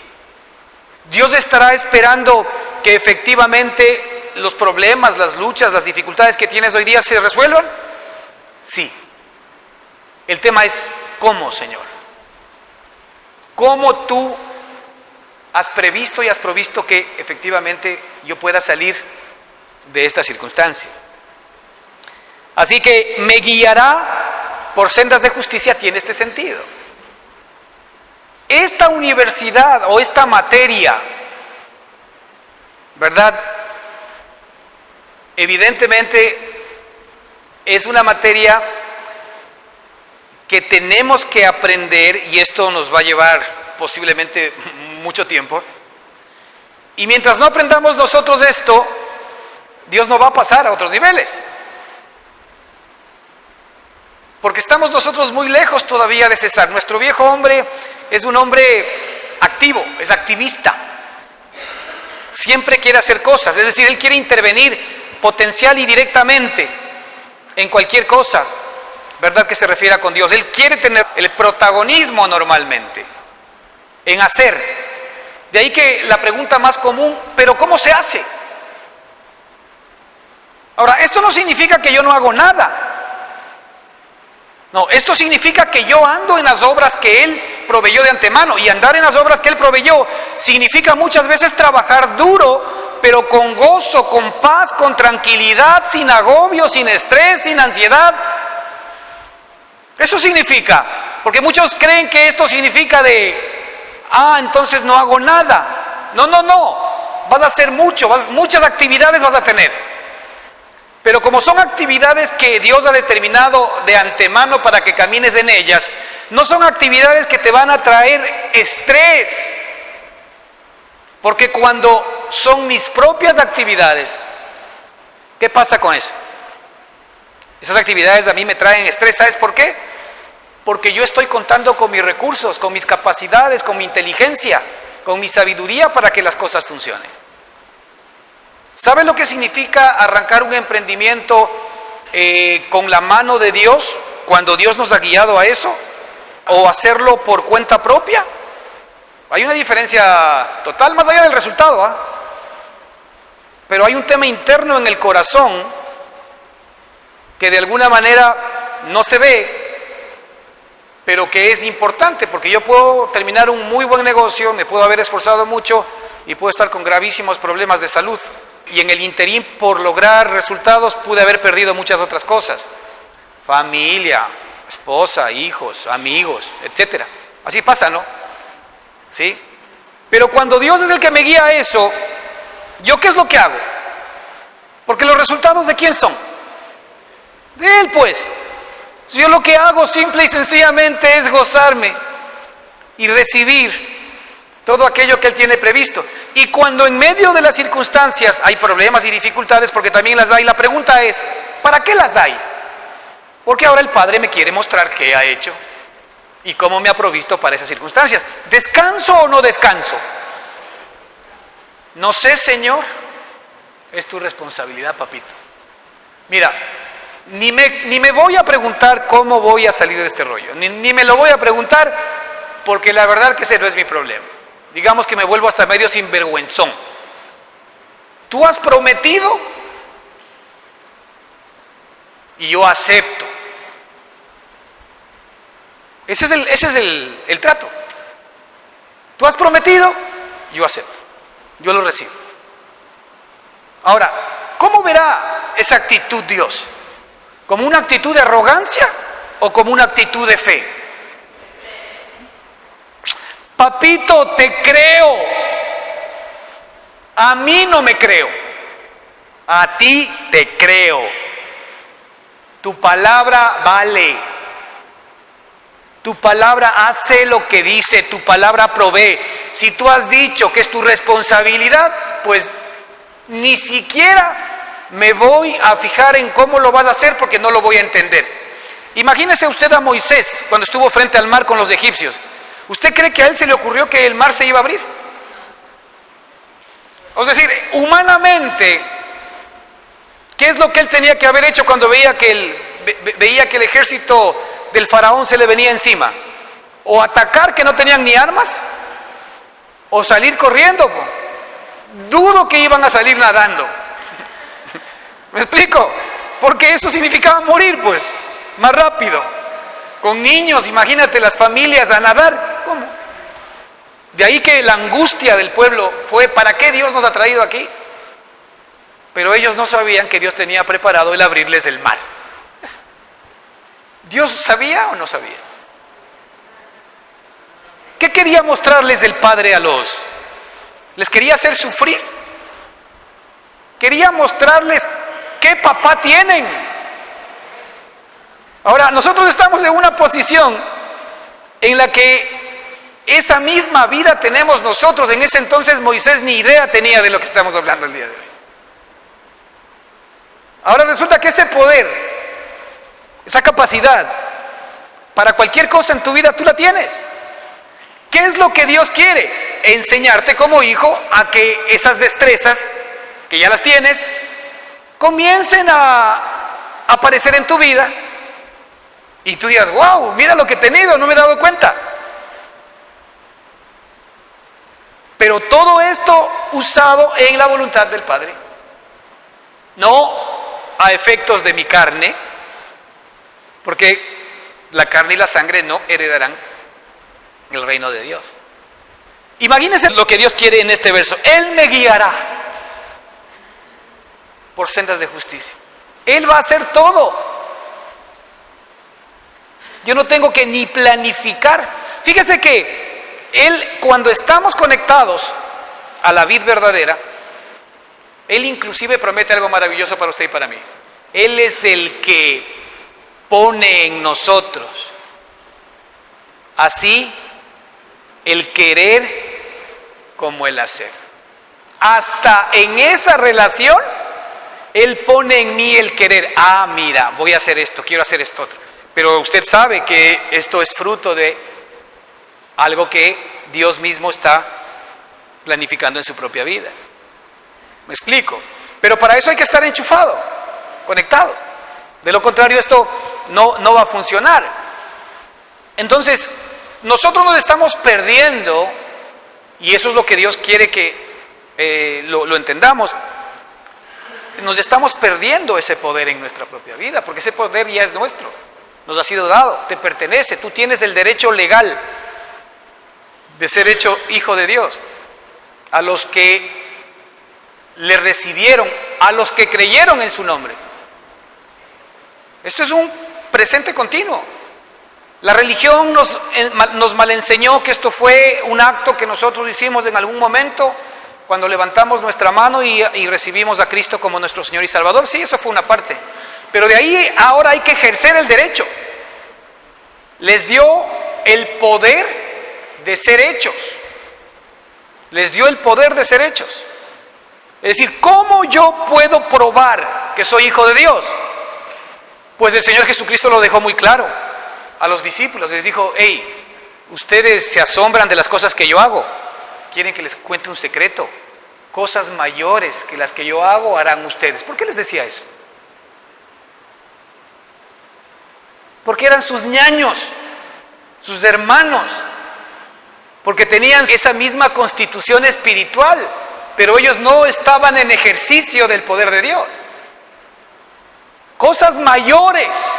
¿Dios estará esperando que efectivamente los problemas, las luchas, las dificultades que tienes hoy día se resuelvan? Sí. El tema es, ¿cómo, Señor? ¿Cómo tú has previsto y has provisto que efectivamente yo pueda salir de esta circunstancia? Así que me guiará por sendas de justicia tiene este sentido. Esta universidad o esta materia, ¿verdad?, evidentemente es una materia que tenemos que aprender, y esto nos va a llevar posiblemente mucho tiempo, y mientras no aprendamos nosotros esto, Dios no va a pasar a otros niveles. Porque estamos nosotros muy lejos todavía de cesar. Nuestro viejo hombre es un hombre activo, es activista. Siempre quiere hacer cosas, es decir, él quiere intervenir potencial y directamente en cualquier cosa, ¿verdad?, que se refiera con Dios. Él quiere tener el protagonismo normalmente en hacer. De ahí que la pregunta más común, ¿pero cómo se hace? Ahora, esto no significa que yo no hago nada. No, esto significa que yo ando en las obras que Él proveyó de antemano, y andar en las obras que Él proveyó significa muchas veces trabajar duro, pero con gozo, con paz, con tranquilidad, sin agobio, sin estrés, sin ansiedad. Eso significa, porque muchos creen que esto significa entonces no hago nada. No, vas a hacer muchas actividades vas a tener. Pero como son actividades que Dios ha determinado de antemano para que camines en ellas, no son actividades que te van a traer estrés. Porque cuando son mis propias actividades, ¿qué pasa con eso? Esas actividades a mí me traen estrés. ¿Sabes por qué? Porque yo estoy contando con mis recursos, con mis capacidades, con mi inteligencia, con mi sabiduría para que las cosas funcionen. ¿Sabe lo que significa arrancar un emprendimiento con la mano de Dios, cuando Dios nos ha guiado a eso? ¿O hacerlo por cuenta propia? Hay una diferencia total, más allá del resultado, ¿ah? Pero hay un tema interno en el corazón que de alguna manera no se ve, pero que es importante, porque yo puedo terminar un muy buen negocio, me puedo haber esforzado mucho y puedo estar con gravísimos problemas de salud. Y en el interín, por lograr resultados, pude haber perdido muchas otras cosas. Familia, esposa, hijos, amigos, etc. Así pasa, ¿no? ¿Sí? Pero cuando Dios es el que me guía a eso, ¿yo qué es lo que hago? Porque los resultados, ¿de quién son? De Él, pues. Yo lo que hago simple y sencillamente es gozarme y recibir todo aquello que Él tiene previsto. Y cuando en medio de las circunstancias hay problemas y dificultades, porque también las hay, la pregunta es, ¿para qué las hay? Porque ahora el Padre me quiere mostrar qué ha hecho y cómo me ha provisto para esas circunstancias. ¿Descanso o no descanso? No sé, Señor. Es tu responsabilidad, papito. Mira, ni me voy a preguntar cómo voy a salir de este rollo, ni me lo voy a preguntar, porque la verdad que ese no es mi problema. Digamos que me vuelvo hasta medio sinvergüenzón. Tú has prometido y yo acepto. Ese es el trato. Tú has prometido, yo acepto. Yo lo recibo. Ahora, ¿cómo verá esa actitud Dios? ¿Como una actitud de arrogancia o como una actitud de fe? Papito, te creo. A mí no me creo. A ti te creo. Tu palabra vale. Tu palabra hace lo que dice. Tu palabra provee. Si tú has dicho que es tu responsabilidad, pues ni siquiera me voy a fijar en cómo lo vas a hacer, porque no lo voy a entender. Imagínese usted a Moisés cuando estuvo frente al mar con los egipcios. ¿Usted cree que a él se le ocurrió que el mar se iba a abrir? Es decir, humanamente, ¿qué es lo que él tenía que haber hecho cuando veía que el ejército del faraón se le venía encima? O atacar, que no tenían ni armas, o salir corriendo. Dudo que iban a salir nadando. ¿Me explico? Porque eso significaba morir, pues, más rápido. Con niños, imagínate las familias a nadar. ¿Cómo? De ahí que la angustia del pueblo fue, ¿para qué Dios nos ha traído aquí? Pero ellos no sabían que Dios tenía preparado el abrirles el mar. ¿Dios sabía o no sabía? ¿Qué quería mostrarles el Padre a los? ¿Les quería hacer sufrir? Quería mostrarles qué papá tienen. Ahora, nosotros estamos en una posición en la que esa misma vida tenemos nosotros. En ese entonces Moisés ni idea tenía de lo que estamos hablando el día de hoy. Ahora resulta que ese poder, esa capacidad, para cualquier cosa en tu vida tú la tienes. ¿Qué es lo que Dios quiere? Enseñarte como hijo a que esas destrezas, que ya las tienes, comiencen a aparecer en tu vida. Y tú digas, wow, mira lo que he tenido, no me he dado cuenta. Pero todo esto usado en la voluntad del Padre. No a efectos de mi carne, porque la carne y la sangre no heredarán el reino de Dios. Imagínense lo que Dios quiere en este verso. Él me guiará por sendas de justicia. Él va a hacer todo. Yo no tengo que ni planificar. Fíjese que Él, cuando estamos conectados a la vid verdadera, Él inclusive promete algo maravilloso para usted y para mí. Él es el que pone en nosotros así el querer como el hacer. Hasta en esa relación, Él pone en mí el querer. Ah, mira, voy a hacer esto, quiero hacer esto otro. Pero usted sabe que esto es fruto de algo que Dios mismo está planificando en su propia vida. ¿Me explico? Pero para eso hay que estar enchufado, conectado. De lo contrario, esto no va a funcionar. Entonces, nosotros nos estamos perdiendo, y eso es lo que Dios quiere que lo entendamos. Nos estamos perdiendo ese poder en nuestra propia vida, porque ese poder ya es nuestro. Nos ha sido dado, te pertenece, tú tienes el derecho legal de ser hecho hijo de Dios. A los que le recibieron, a los que creyeron en su nombre. Esto es un presente continuo. La religión nos malenseñó que esto fue un acto que nosotros hicimos en algún momento, cuando levantamos nuestra mano y recibimos a Cristo como nuestro Señor y Salvador. Sí, eso fue una parte. Pero de ahí ahora hay que ejercer el derecho. Les dio el poder de ser hechos. Les dio el poder de ser hechos. Es decir, ¿cómo yo puedo probar que soy hijo de Dios? Pues el Señor Jesucristo lo dejó muy claro a los discípulos. Les dijo, hey, ustedes se asombran de las cosas que yo hago. Quieren que les cuente un secreto. Cosas mayores que las que yo hago harán ustedes. ¿Por qué les decía eso? Porque eran sus ñaños, sus hermanos, porque tenían esa misma constitución espiritual, pero ellos no estaban en ejercicio del poder de Dios. Cosas mayores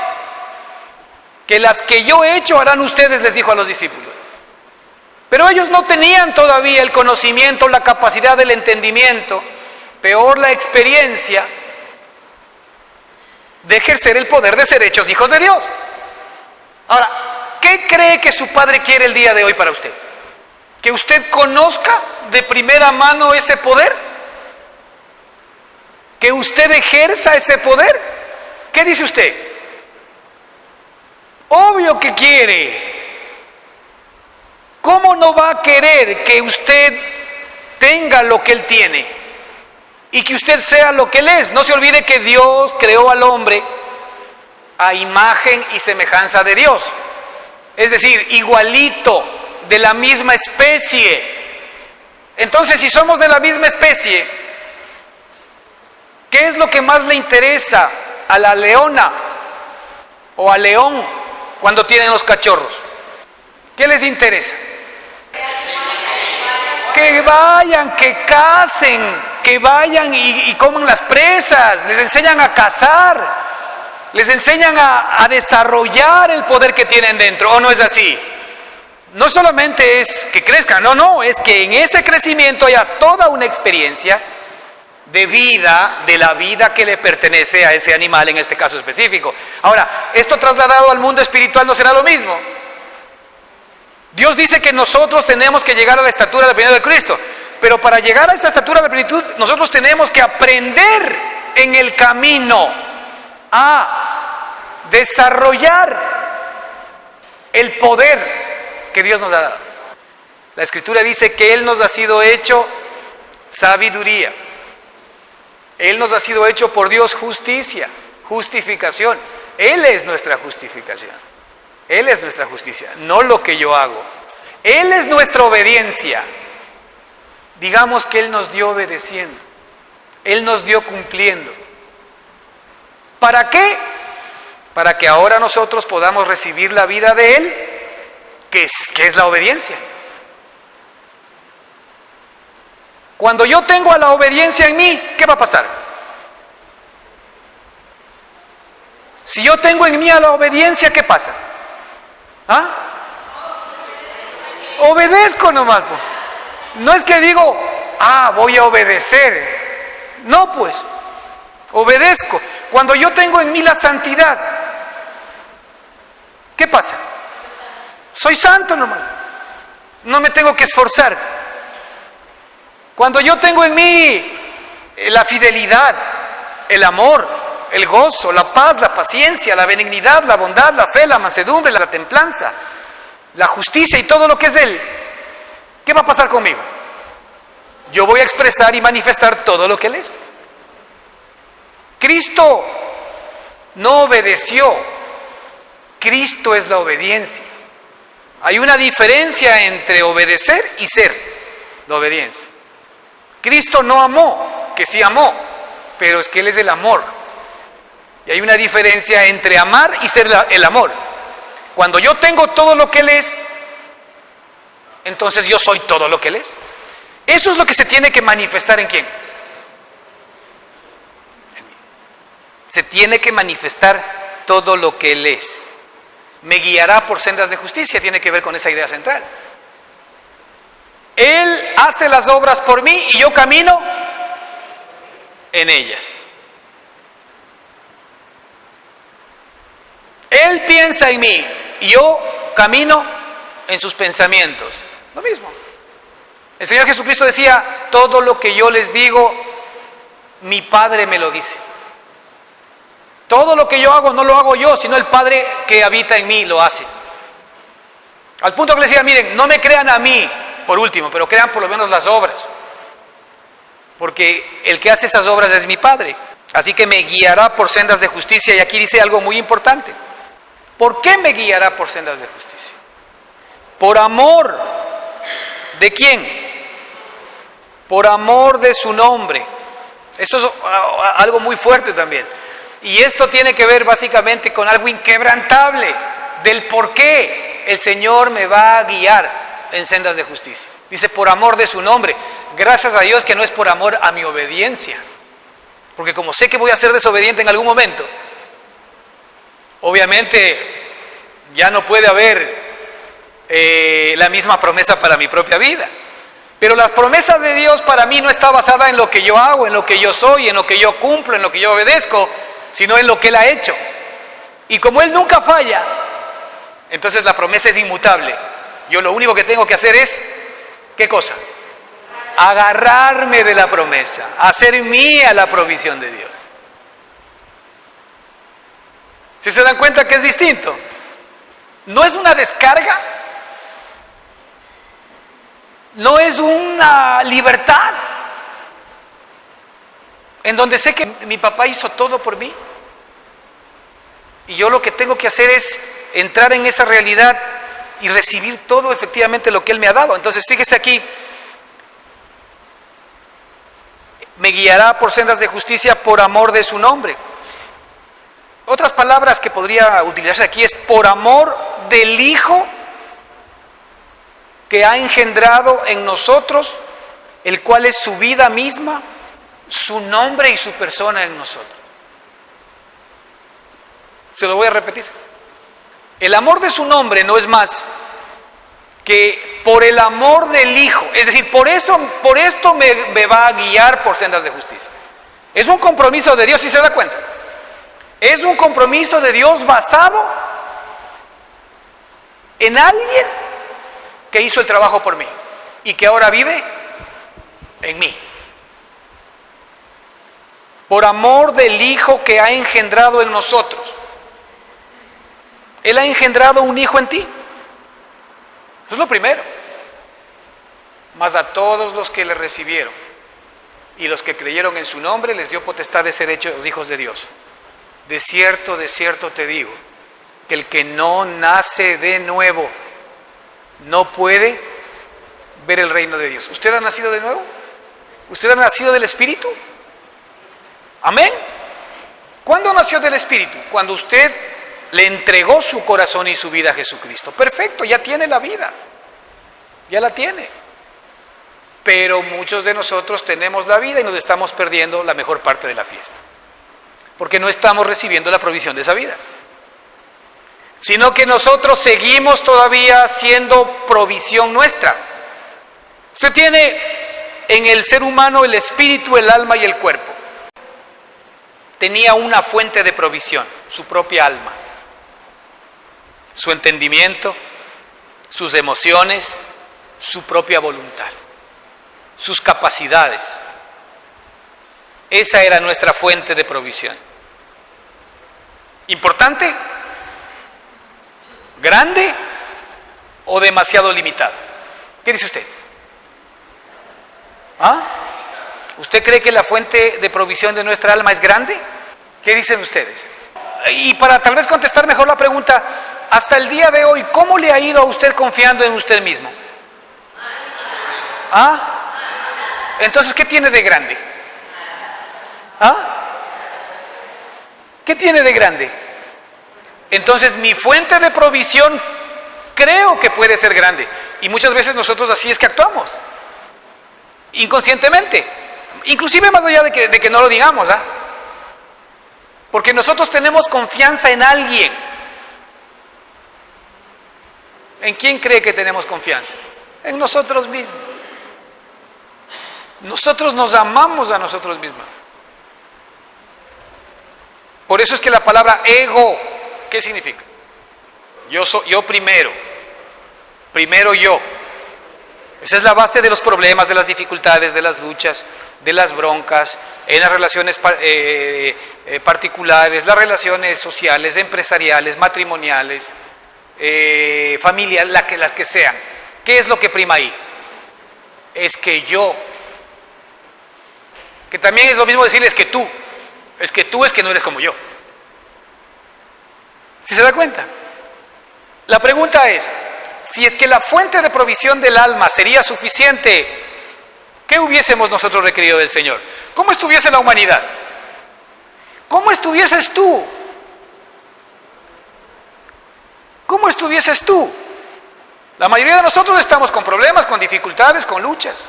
que las que yo he hecho harán ustedes, les dijo a los discípulos. Pero ellos no tenían todavía el conocimiento, la capacidad del entendimiento, peor la experiencia de ejercer el poder de ser hechos hijos de Dios. Ahora, ¿qué cree que su Padre quiere el día de hoy para usted? ¿Que usted conozca de primera mano ese poder? ¿Que usted ejerza ese poder? ¿Qué dice usted? Obvio que quiere. ¿Cómo no va a querer que usted tenga lo que Él tiene y que usted sea lo que Él es? No se olvide que Dios creó al hombre a imagen y semejanza de Dios, es decir, igualito, de la misma especie. Entonces, si somos de la misma especie, ¿qué es lo que más le interesa a la leona o al león cuando tienen los cachorros? ¿Qué les interesa? Que vayan, que cacen, que vayan y coman las presas. Les enseñan a cazar, les enseñan a desarrollar el poder que tienen dentro. ¿O no es así? No solamente es que crezcan, no, es que en ese crecimiento haya toda una experiencia de vida, de la vida que le pertenece a ese animal en este caso específico. Ahora, esto trasladado al mundo espiritual no será lo mismo. Dios dice que nosotros tenemos que llegar a la estatura de la plenitud de Cristo, pero para llegar a esa estatura de plenitud nosotros tenemos que aprender en el camino a desarrollar el poder que Dios nos ha dado. La Escritura dice que Él nos ha sido hecho sabiduría. Él nos ha sido hecho por Dios justicia, justificación. Él es nuestra justificación. Él es nuestra justicia, no lo que yo hago. Él es nuestra obediencia. Digamos que Él nos dio obedeciendo. Él nos dio cumpliendo. ¿Para qué? Para que ahora nosotros podamos recibir la vida de Él, que es la obediencia. Cuando yo tengo a la obediencia en mí, ¿qué va a pasar? Si yo tengo en mí a la obediencia, ¿qué pasa? ¿Ah? Obedezco nomás. No es que digo, voy a obedecer. No, pues, obedezco. Cuando yo tengo en mí la santidad, ¿qué pasa? Soy santo nomás. No me tengo que esforzar. Cuando yo tengo en mí la fidelidad, el amor, el gozo, la paz, la paciencia, la benignidad, la bondad, la fe, la mansedumbre, la templanza, la justicia y todo lo que es Él, ¿qué va a pasar conmigo? Yo voy a expresar y manifestar todo lo que Él es. Cristo no obedeció. Cristo es la obediencia. Hay una diferencia entre obedecer y ser la obediencia. Cristo no amó, que sí amó, pero es que Él es el amor. Y hay una diferencia entre amar y ser el amor. Cuando yo tengo todo lo que Él es, entonces yo soy todo lo que Él es. Eso es lo que se tiene que manifestar en ¿quién? En mí. Se tiene que manifestar todo lo que Él es. Me guiará por sendas de justicia, tiene que ver con esa idea central. Él hace las obras por mí y yo camino en ellas. Él piensa en mí y yo camino en sus pensamientos. Lo mismo. El Señor Jesucristo decía, todo lo que yo les digo, mi Padre me lo dice. Todo lo que yo hago no lo hago yo, sino el Padre que habita en mí lo hace. Al punto que les decía, miren, no me crean a mí, por último, pero crean por lo menos las obras. Porque el que hace esas obras es mi Padre. Así que me guiará por sendas de justicia. Y aquí dice algo muy importante. ¿Por qué me guiará por sendas de justicia? Por amor. ¿De quién? Por amor de su nombre. Esto es algo muy fuerte también. Y esto tiene que ver básicamente con algo inquebrantable. Del por qué el Señor me va a guiar en sendas de justicia. Dice, por amor de su nombre. Gracias a Dios que no es por amor a mi obediencia. Porque como sé que voy a ser desobediente en algún momento, obviamente ya no puede haber la misma promesa para mi propia vida. Pero la promesa de Dios para mí no está basada en lo que yo hago, en lo que yo soy, en lo que yo cumplo, en lo que yo obedezco, sino en lo que Él ha hecho. Y como Él nunca falla, entonces la promesa es inmutable. Yo lo único que tengo que hacer es, ¿qué cosa? Agarrarme de la promesa, hacer mía la provisión de Dios. ¿Sí se dan cuenta que es distinto? No es una descarga, no es una libertad, en donde sé que mi papá hizo todo por mí, y yo lo que tengo que hacer es entrar en esa realidad y recibir todo efectivamente lo que Él me ha dado. Entonces fíjese aquí, me guiará por sendas de justicia por amor de su nombre. Otras palabras que podría utilizarse aquí es por amor del Hijo que ha engendrado en nosotros, el cual es su vida misma, su nombre y su persona en nosotros. Se lo voy a repetir. El amor de su nombre no es más que por el amor del Hijo. Es decir, por esto me va a guiar por sendas de justicia. Es un compromiso de Dios, ¿sí se da cuenta? Es un compromiso de Dios basado en alguien que hizo el trabajo por mí y que ahora vive en mí. Por amor del Hijo que ha engendrado en nosotros. Él ha engendrado un hijo en ti. Eso es lo primero. Mas a todos los que le recibieron y los que creyeron en su nombre, les dio potestad de ser hechos hijos de Dios. De cierto te digo, que el que no nace de nuevo no puede ver el reino de Dios. ¿Usted ha nacido de nuevo? ¿Usted ha nacido del Espíritu? Amén. ¿Cuándo nació del Espíritu? Cuando usted le entregó su corazón y su vida a Jesucristo. Perfecto, ya tiene la vida. Ya la tiene. Pero muchos de nosotros tenemos la vida y nos estamos perdiendo la mejor parte de la fiesta. Porque no estamos recibiendo la provisión de esa vida. Sino que nosotros seguimos todavía siendo provisión nuestra. Usted tiene en el ser humano el espíritu, el alma y el cuerpo. Tenía una fuente de provisión, su propia alma, su entendimiento, sus emociones, su propia voluntad, sus capacidades. Esa era nuestra fuente de provisión. ¿Importante? ¿Grande o demasiado limitado? ¿Qué dice usted? ¿Ah? ¿Usted cree que la fuente de provisión de nuestra alma es grande? ¿Qué dicen ustedes? Y para tal vez contestar mejor la pregunta, hasta el día de hoy, ¿cómo le ha ido a usted confiando en usted mismo? ¿Ah? Entonces, ¿qué tiene de grande? ¿Ah? ¿Qué tiene de grande? Entonces, mi fuente de provisión creo que puede ser grande. Y muchas veces nosotros así es que actuamos. Inconscientemente. Inclusive más allá de que no lo digamos, ¿ah? Porque nosotros tenemos confianza en alguien. ¿En quién cree que tenemos confianza? En nosotros mismos. Nosotros nos amamos a nosotros mismos. Por eso es que la palabra ego, ¿qué significa? Yo primero. Primero yo. Esa es la base de los problemas, de las dificultades, de las luchas, de las broncas, en las relaciones particulares, las relaciones sociales, empresariales, matrimoniales, familiares, las que sean. ¿Qué es lo que prima ahí? Es que yo, que también es lo mismo decirles que tú, es que tú es que no eres como yo. ¿Sí se da cuenta? La pregunta es, si es que la fuente de provisión del alma sería suficiente, ¿qué hubiésemos nosotros requerido del Señor? ¿Cómo estuviese la humanidad? ¿Cómo estuvieses tú? ¿Cómo estuvieses tú? La mayoría de nosotros estamos con problemas, con dificultades, con luchas.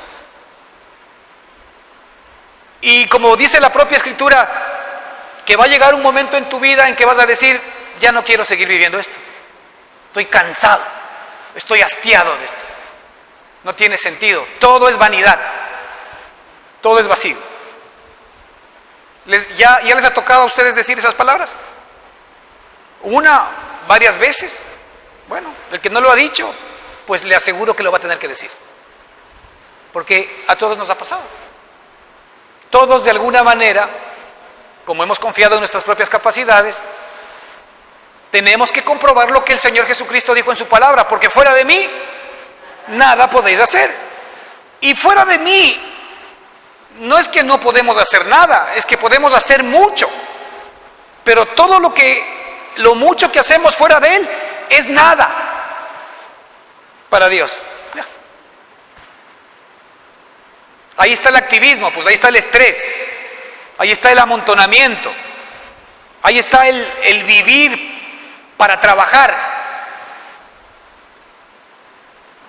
Y como dice la propia Escritura, que va a llegar un momento en tu vida en que vas a decir, ya no quiero seguir viviendo esto. Estoy cansado, estoy hastiado de esto. No tiene sentido, todo es vanidad, todo es vacío. ¿Ya les ha tocado a ustedes decir esas palabras? Varias veces. Bueno, el que no lo ha dicho, pues le aseguro que lo va a tener que decir. Porque a todos nos ha pasado. Todos de alguna manera, como hemos confiado en nuestras propias capacidades, tenemos que comprobar lo que el Señor Jesucristo dijo en su palabra, porque fuera de mí, nada podéis hacer. Y fuera de mí, no es que no podemos hacer nada, es que podemos hacer mucho. Pero todo lo mucho que hacemos fuera de Él, es nada para Dios. Ahí está el activismo, pues ahí está el estrés, ahí está el amontonamiento, ahí está el vivir para trabajar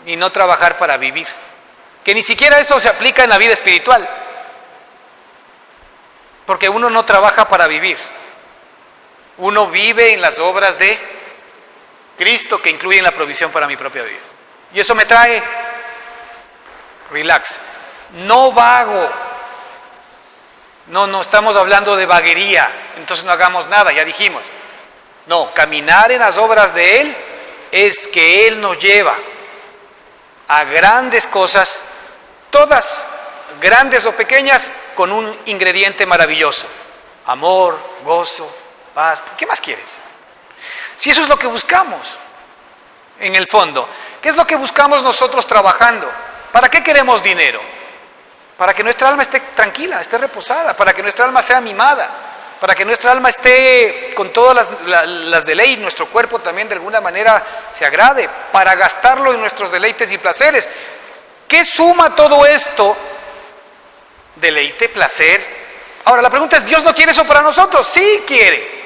y no trabajar para vivir, que ni siquiera eso se aplica en la vida espiritual, porque uno no trabaja para vivir, uno vive en las obras de Cristo que incluyen la provisión para mi propia vida, y eso me trae relax. No vago. No estamos hablando de vaguería, entonces no hagamos nada, ya dijimos. No, caminar en las obras de Él es que Él nos lleva a grandes cosas, todas, grandes o pequeñas, con un ingrediente maravilloso. Amor, gozo, paz. ¿Qué más quieres? Si eso es lo que buscamos, en el fondo, ¿qué es lo que buscamos nosotros trabajando? ¿Para qué queremos dinero? Para que nuestra alma esté tranquila, esté reposada, para que nuestra alma sea mimada, para que nuestra alma esté con todas las deleites, nuestro cuerpo también de alguna manera se agrade, para gastarlo en nuestros deleites y placeres. ¿Qué suma todo esto? Deleite, placer. Ahora la pregunta es, ¿Dios no quiere eso para nosotros? Sí quiere.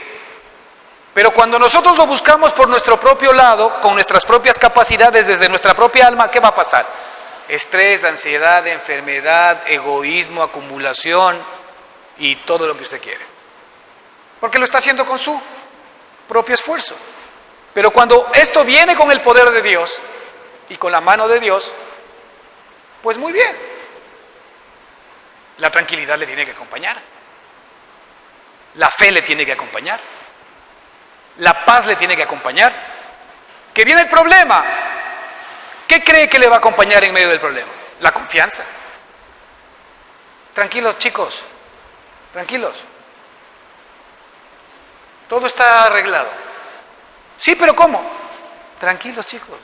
Pero cuando nosotros lo buscamos por nuestro propio lado, con nuestras propias capacidades, desde nuestra propia alma, ¿qué va a pasar? Estrés, ansiedad, enfermedad, egoísmo, acumulación y todo lo que usted quiere. Porque lo está haciendo con su propio esfuerzo. Pero cuando esto viene con el poder de Dios y con la mano de Dios, pues muy bien. La tranquilidad le tiene que acompañar. La fe le tiene que acompañar. La paz le tiene que acompañar. Que viene el problema. ¿Qué cree que le va a acompañar en medio del problema? La confianza. Tranquilos, chicos. Tranquilos. Todo está arreglado. Sí, pero ¿cómo? Tranquilos, chicos.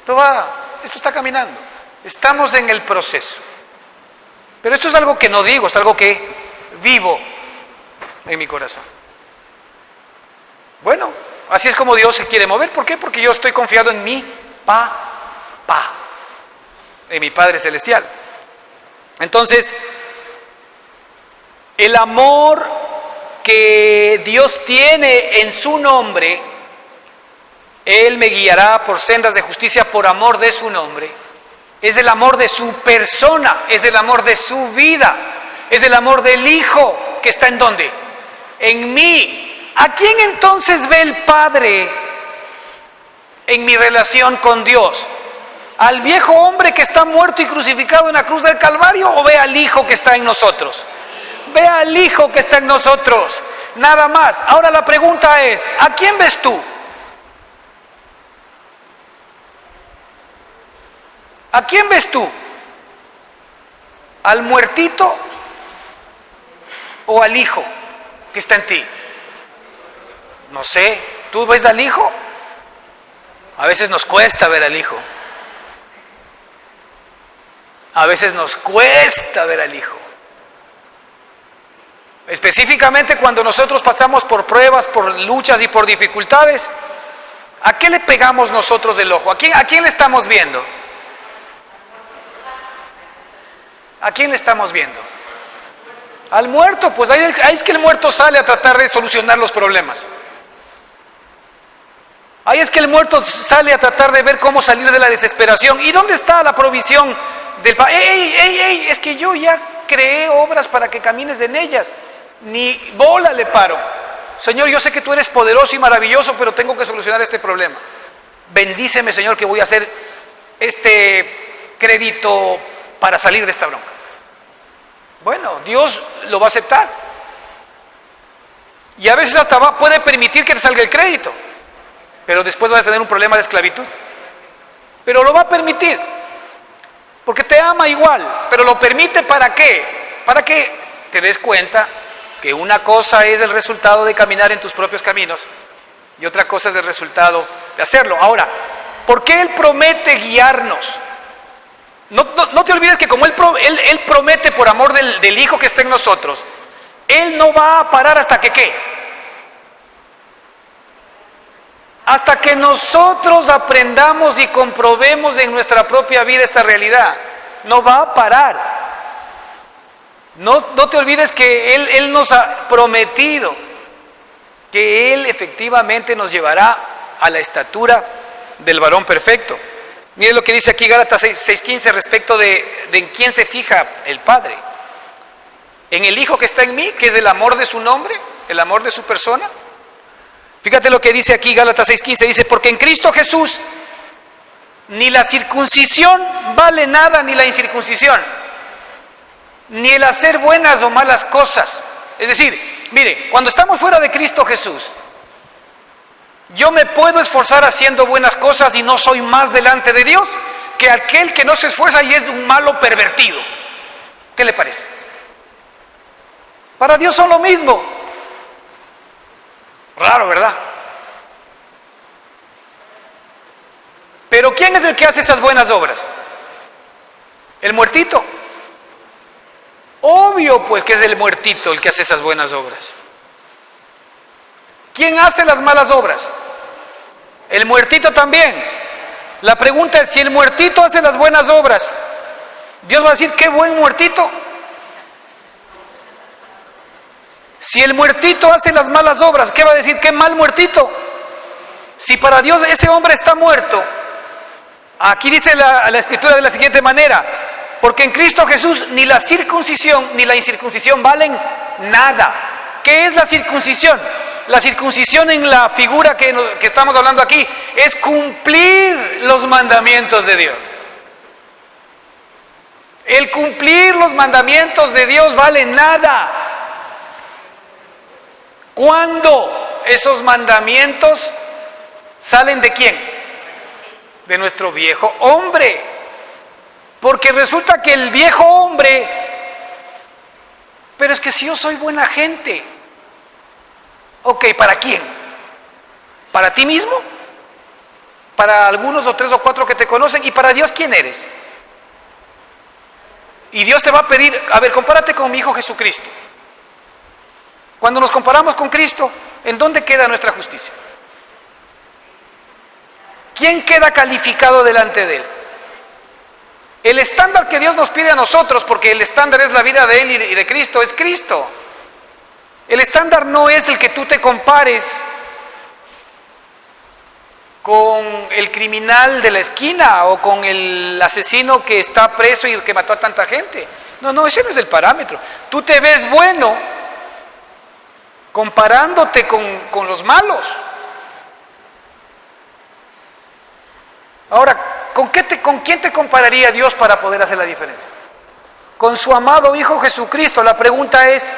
Esto está caminando. Estamos en el proceso. Pero esto es algo que no digo, es algo que vivo en mi corazón. Bueno, así es como Dios se quiere mover. ¿Por qué? Porque yo estoy confiado en mi Papá, en mi Padre Celestial. Entonces, el amor que Dios tiene en su nombre, Él me guiará por sendas de justicia por amor de su nombre, es el amor de su persona, es el amor de su vida, es el amor del Hijo que está ¿en dónde? En mí. ¿A quién entonces ve el Padre en mi relación con Dios? ¿Al viejo hombre que está muerto y crucificado en la cruz del Calvario o ve al Hijo que está en nosotros? Ve al Hijo que está en nosotros, nada más. Ahora la pregunta es, ¿a quién ves tú? ¿A quién ves tú? ¿Al muertito o al Hijo que está en ti? No sé, ¿tú ves al Hijo? A veces nos cuesta ver al Hijo. A veces nos cuesta ver al Hijo. Específicamente cuando nosotros pasamos por pruebas, por luchas y por dificultades, ¿a qué le pegamos nosotros del ojo? ¿A quién le estamos viendo? ¿A quién le estamos viendo? Al muerto, pues ahí es que el muerto sale a tratar de solucionar los problemas. Ahí es que el muerto sale a tratar de ver cómo salir de la desesperación. ¿Y dónde está la provisión del Padre? ¡Ey! Es que yo ya creé obras para que camines en ellas. Ni bola le paro. Señor, yo sé que tú eres poderoso y maravilloso, pero tengo que solucionar este problema. Bendíceme, Señor, que voy a hacer este crédito para salir de esta bronca. Bueno, Dios lo va a aceptar. Y a veces hasta puede permitir que te salga el crédito. Pero después vas a tener un problema de esclavitud. Pero lo va a permitir. Porque te ama igual. Pero lo permite ¿para qué? Para que te des cuenta que una cosa es el resultado de caminar en tus propios caminos y otra cosa es el resultado de hacerlo. Ahora, ¿por qué Él promete guiarnos? No te olvides que como Él promete por amor del Hijo que está en nosotros, Él no va a parar hasta que ¿qué? Hasta que nosotros aprendamos y comprobemos en nuestra propia vida esta realidad. No va a parar. No te olvides que Él nos ha prometido que Él efectivamente nos llevará a la estatura del varón perfecto. Mire lo que dice aquí Gálatas 6:15 respecto de en quién se fija el Padre. En el Hijo que está en mí, que es el amor de su nombre, el amor de su persona. Fíjate lo que dice aquí Gálatas 6:15, dice, porque en Cristo Jesús ni la circuncisión vale nada, ni la incircuncisión, ni el hacer buenas o malas cosas. Es decir, mire, cuando estamos fuera de Cristo Jesús, yo me puedo esforzar haciendo buenas cosas y no soy más delante de Dios que aquel que no se esfuerza y es un malo pervertido. ¿Qué le parece? Para Dios son lo mismo. Raro, ¿verdad? Pero ¿quién es el que hace esas buenas obras? El muertito. Obvio pues que es el muertito el que hace esas buenas obras. ¿Quién hace las malas obras? El muertito también. La pregunta es, si el muertito hace las buenas obras, Dios va a decir, qué buen muertito. Si el muertito hace las malas obras, ¿qué va a decir? Qué mal muertito. Si para Dios ese hombre está muerto, aquí dice la Escritura de la siguiente manera: porque en Cristo Jesús ni la circuncisión ni la incircuncisión valen nada. ¿Qué es la circuncisión? La circuncisión, en la figura que estamos hablando aquí, es cumplir los mandamientos de Dios. El cumplir los mandamientos de Dios vale nada. ¿Cuándo esos mandamientos salen de quién? De nuestro viejo hombre. Porque resulta que el viejo hombre, pero es que si yo soy buena gente, ok, ¿para quién? ¿Para ti mismo? ¿Para algunos o 3 o 4 que te conocen? ¿Y para Dios quién eres? Y Dios te va a pedir, a ver, compárate con mi Hijo Jesucristo. Cuando nos comparamos con Cristo, ¿en dónde queda nuestra justicia? ¿Quién queda calificado delante de Él? El estándar que Dios nos pide a nosotros, porque el estándar es la vida de Él y de Cristo, es Cristo. El estándar no es el que tú te compares con el criminal de la esquina o con el asesino que está preso y el que mató a tanta gente. No, ese no es el parámetro. Tú te ves bueno comparándote con los malos. Ahora, ¿con quién te compararía Dios para poder hacer la diferencia? Con su amado Hijo Jesucristo. La pregunta es,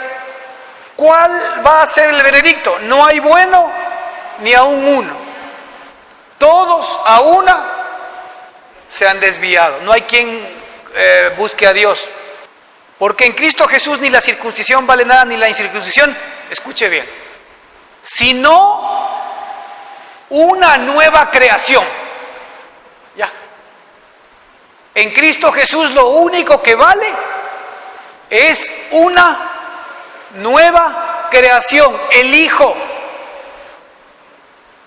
¿cuál va a ser el veredicto? No hay bueno ni aún uno. Todos a una se han desviado. No hay quien busque a Dios. Porque en Cristo Jesús ni la circuncisión vale nada, ni la incircuncisión, escuche bien, sino una nueva creación. Ya. En Cristo Jesús lo único que vale es una nueva creación, el Hijo,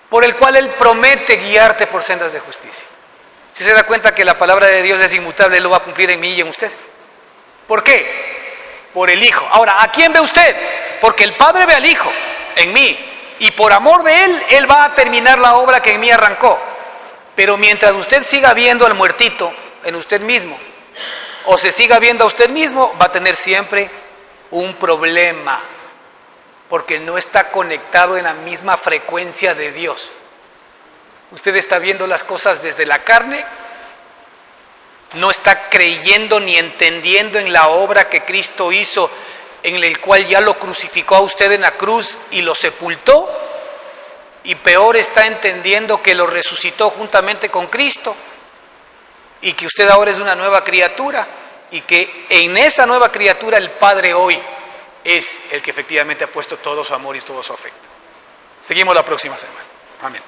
por el cual Él promete guiarte por sendas de justicia. Si se da cuenta que la palabra de Dios es inmutable, Él lo va a cumplir en mí y en usted. ¿Por qué? Por el Hijo. Ahora, ¿a quién ve usted? Porque el Padre ve al Hijo en mí, y por amor de Él, Él va a terminar la obra que en mí arrancó. Pero mientras usted siga viendo al muertito en usted mismo, o se siga viendo a usted mismo, va a tener siempre un problema, porque no está conectado en la misma frecuencia de Dios. Usted está viendo las cosas desde la carne, no está creyendo ni entendiendo en la obra que Cristo hizo, en el cual ya lo crucificó a usted en la cruz y lo sepultó, y peor está entendiendo que lo resucitó juntamente con Cristo, y que usted ahora es una nueva criatura, y que en esa nueva criatura el Padre hoy es el que efectivamente ha puesto todo su amor y todo su afecto. Seguimos la próxima semana. Amén.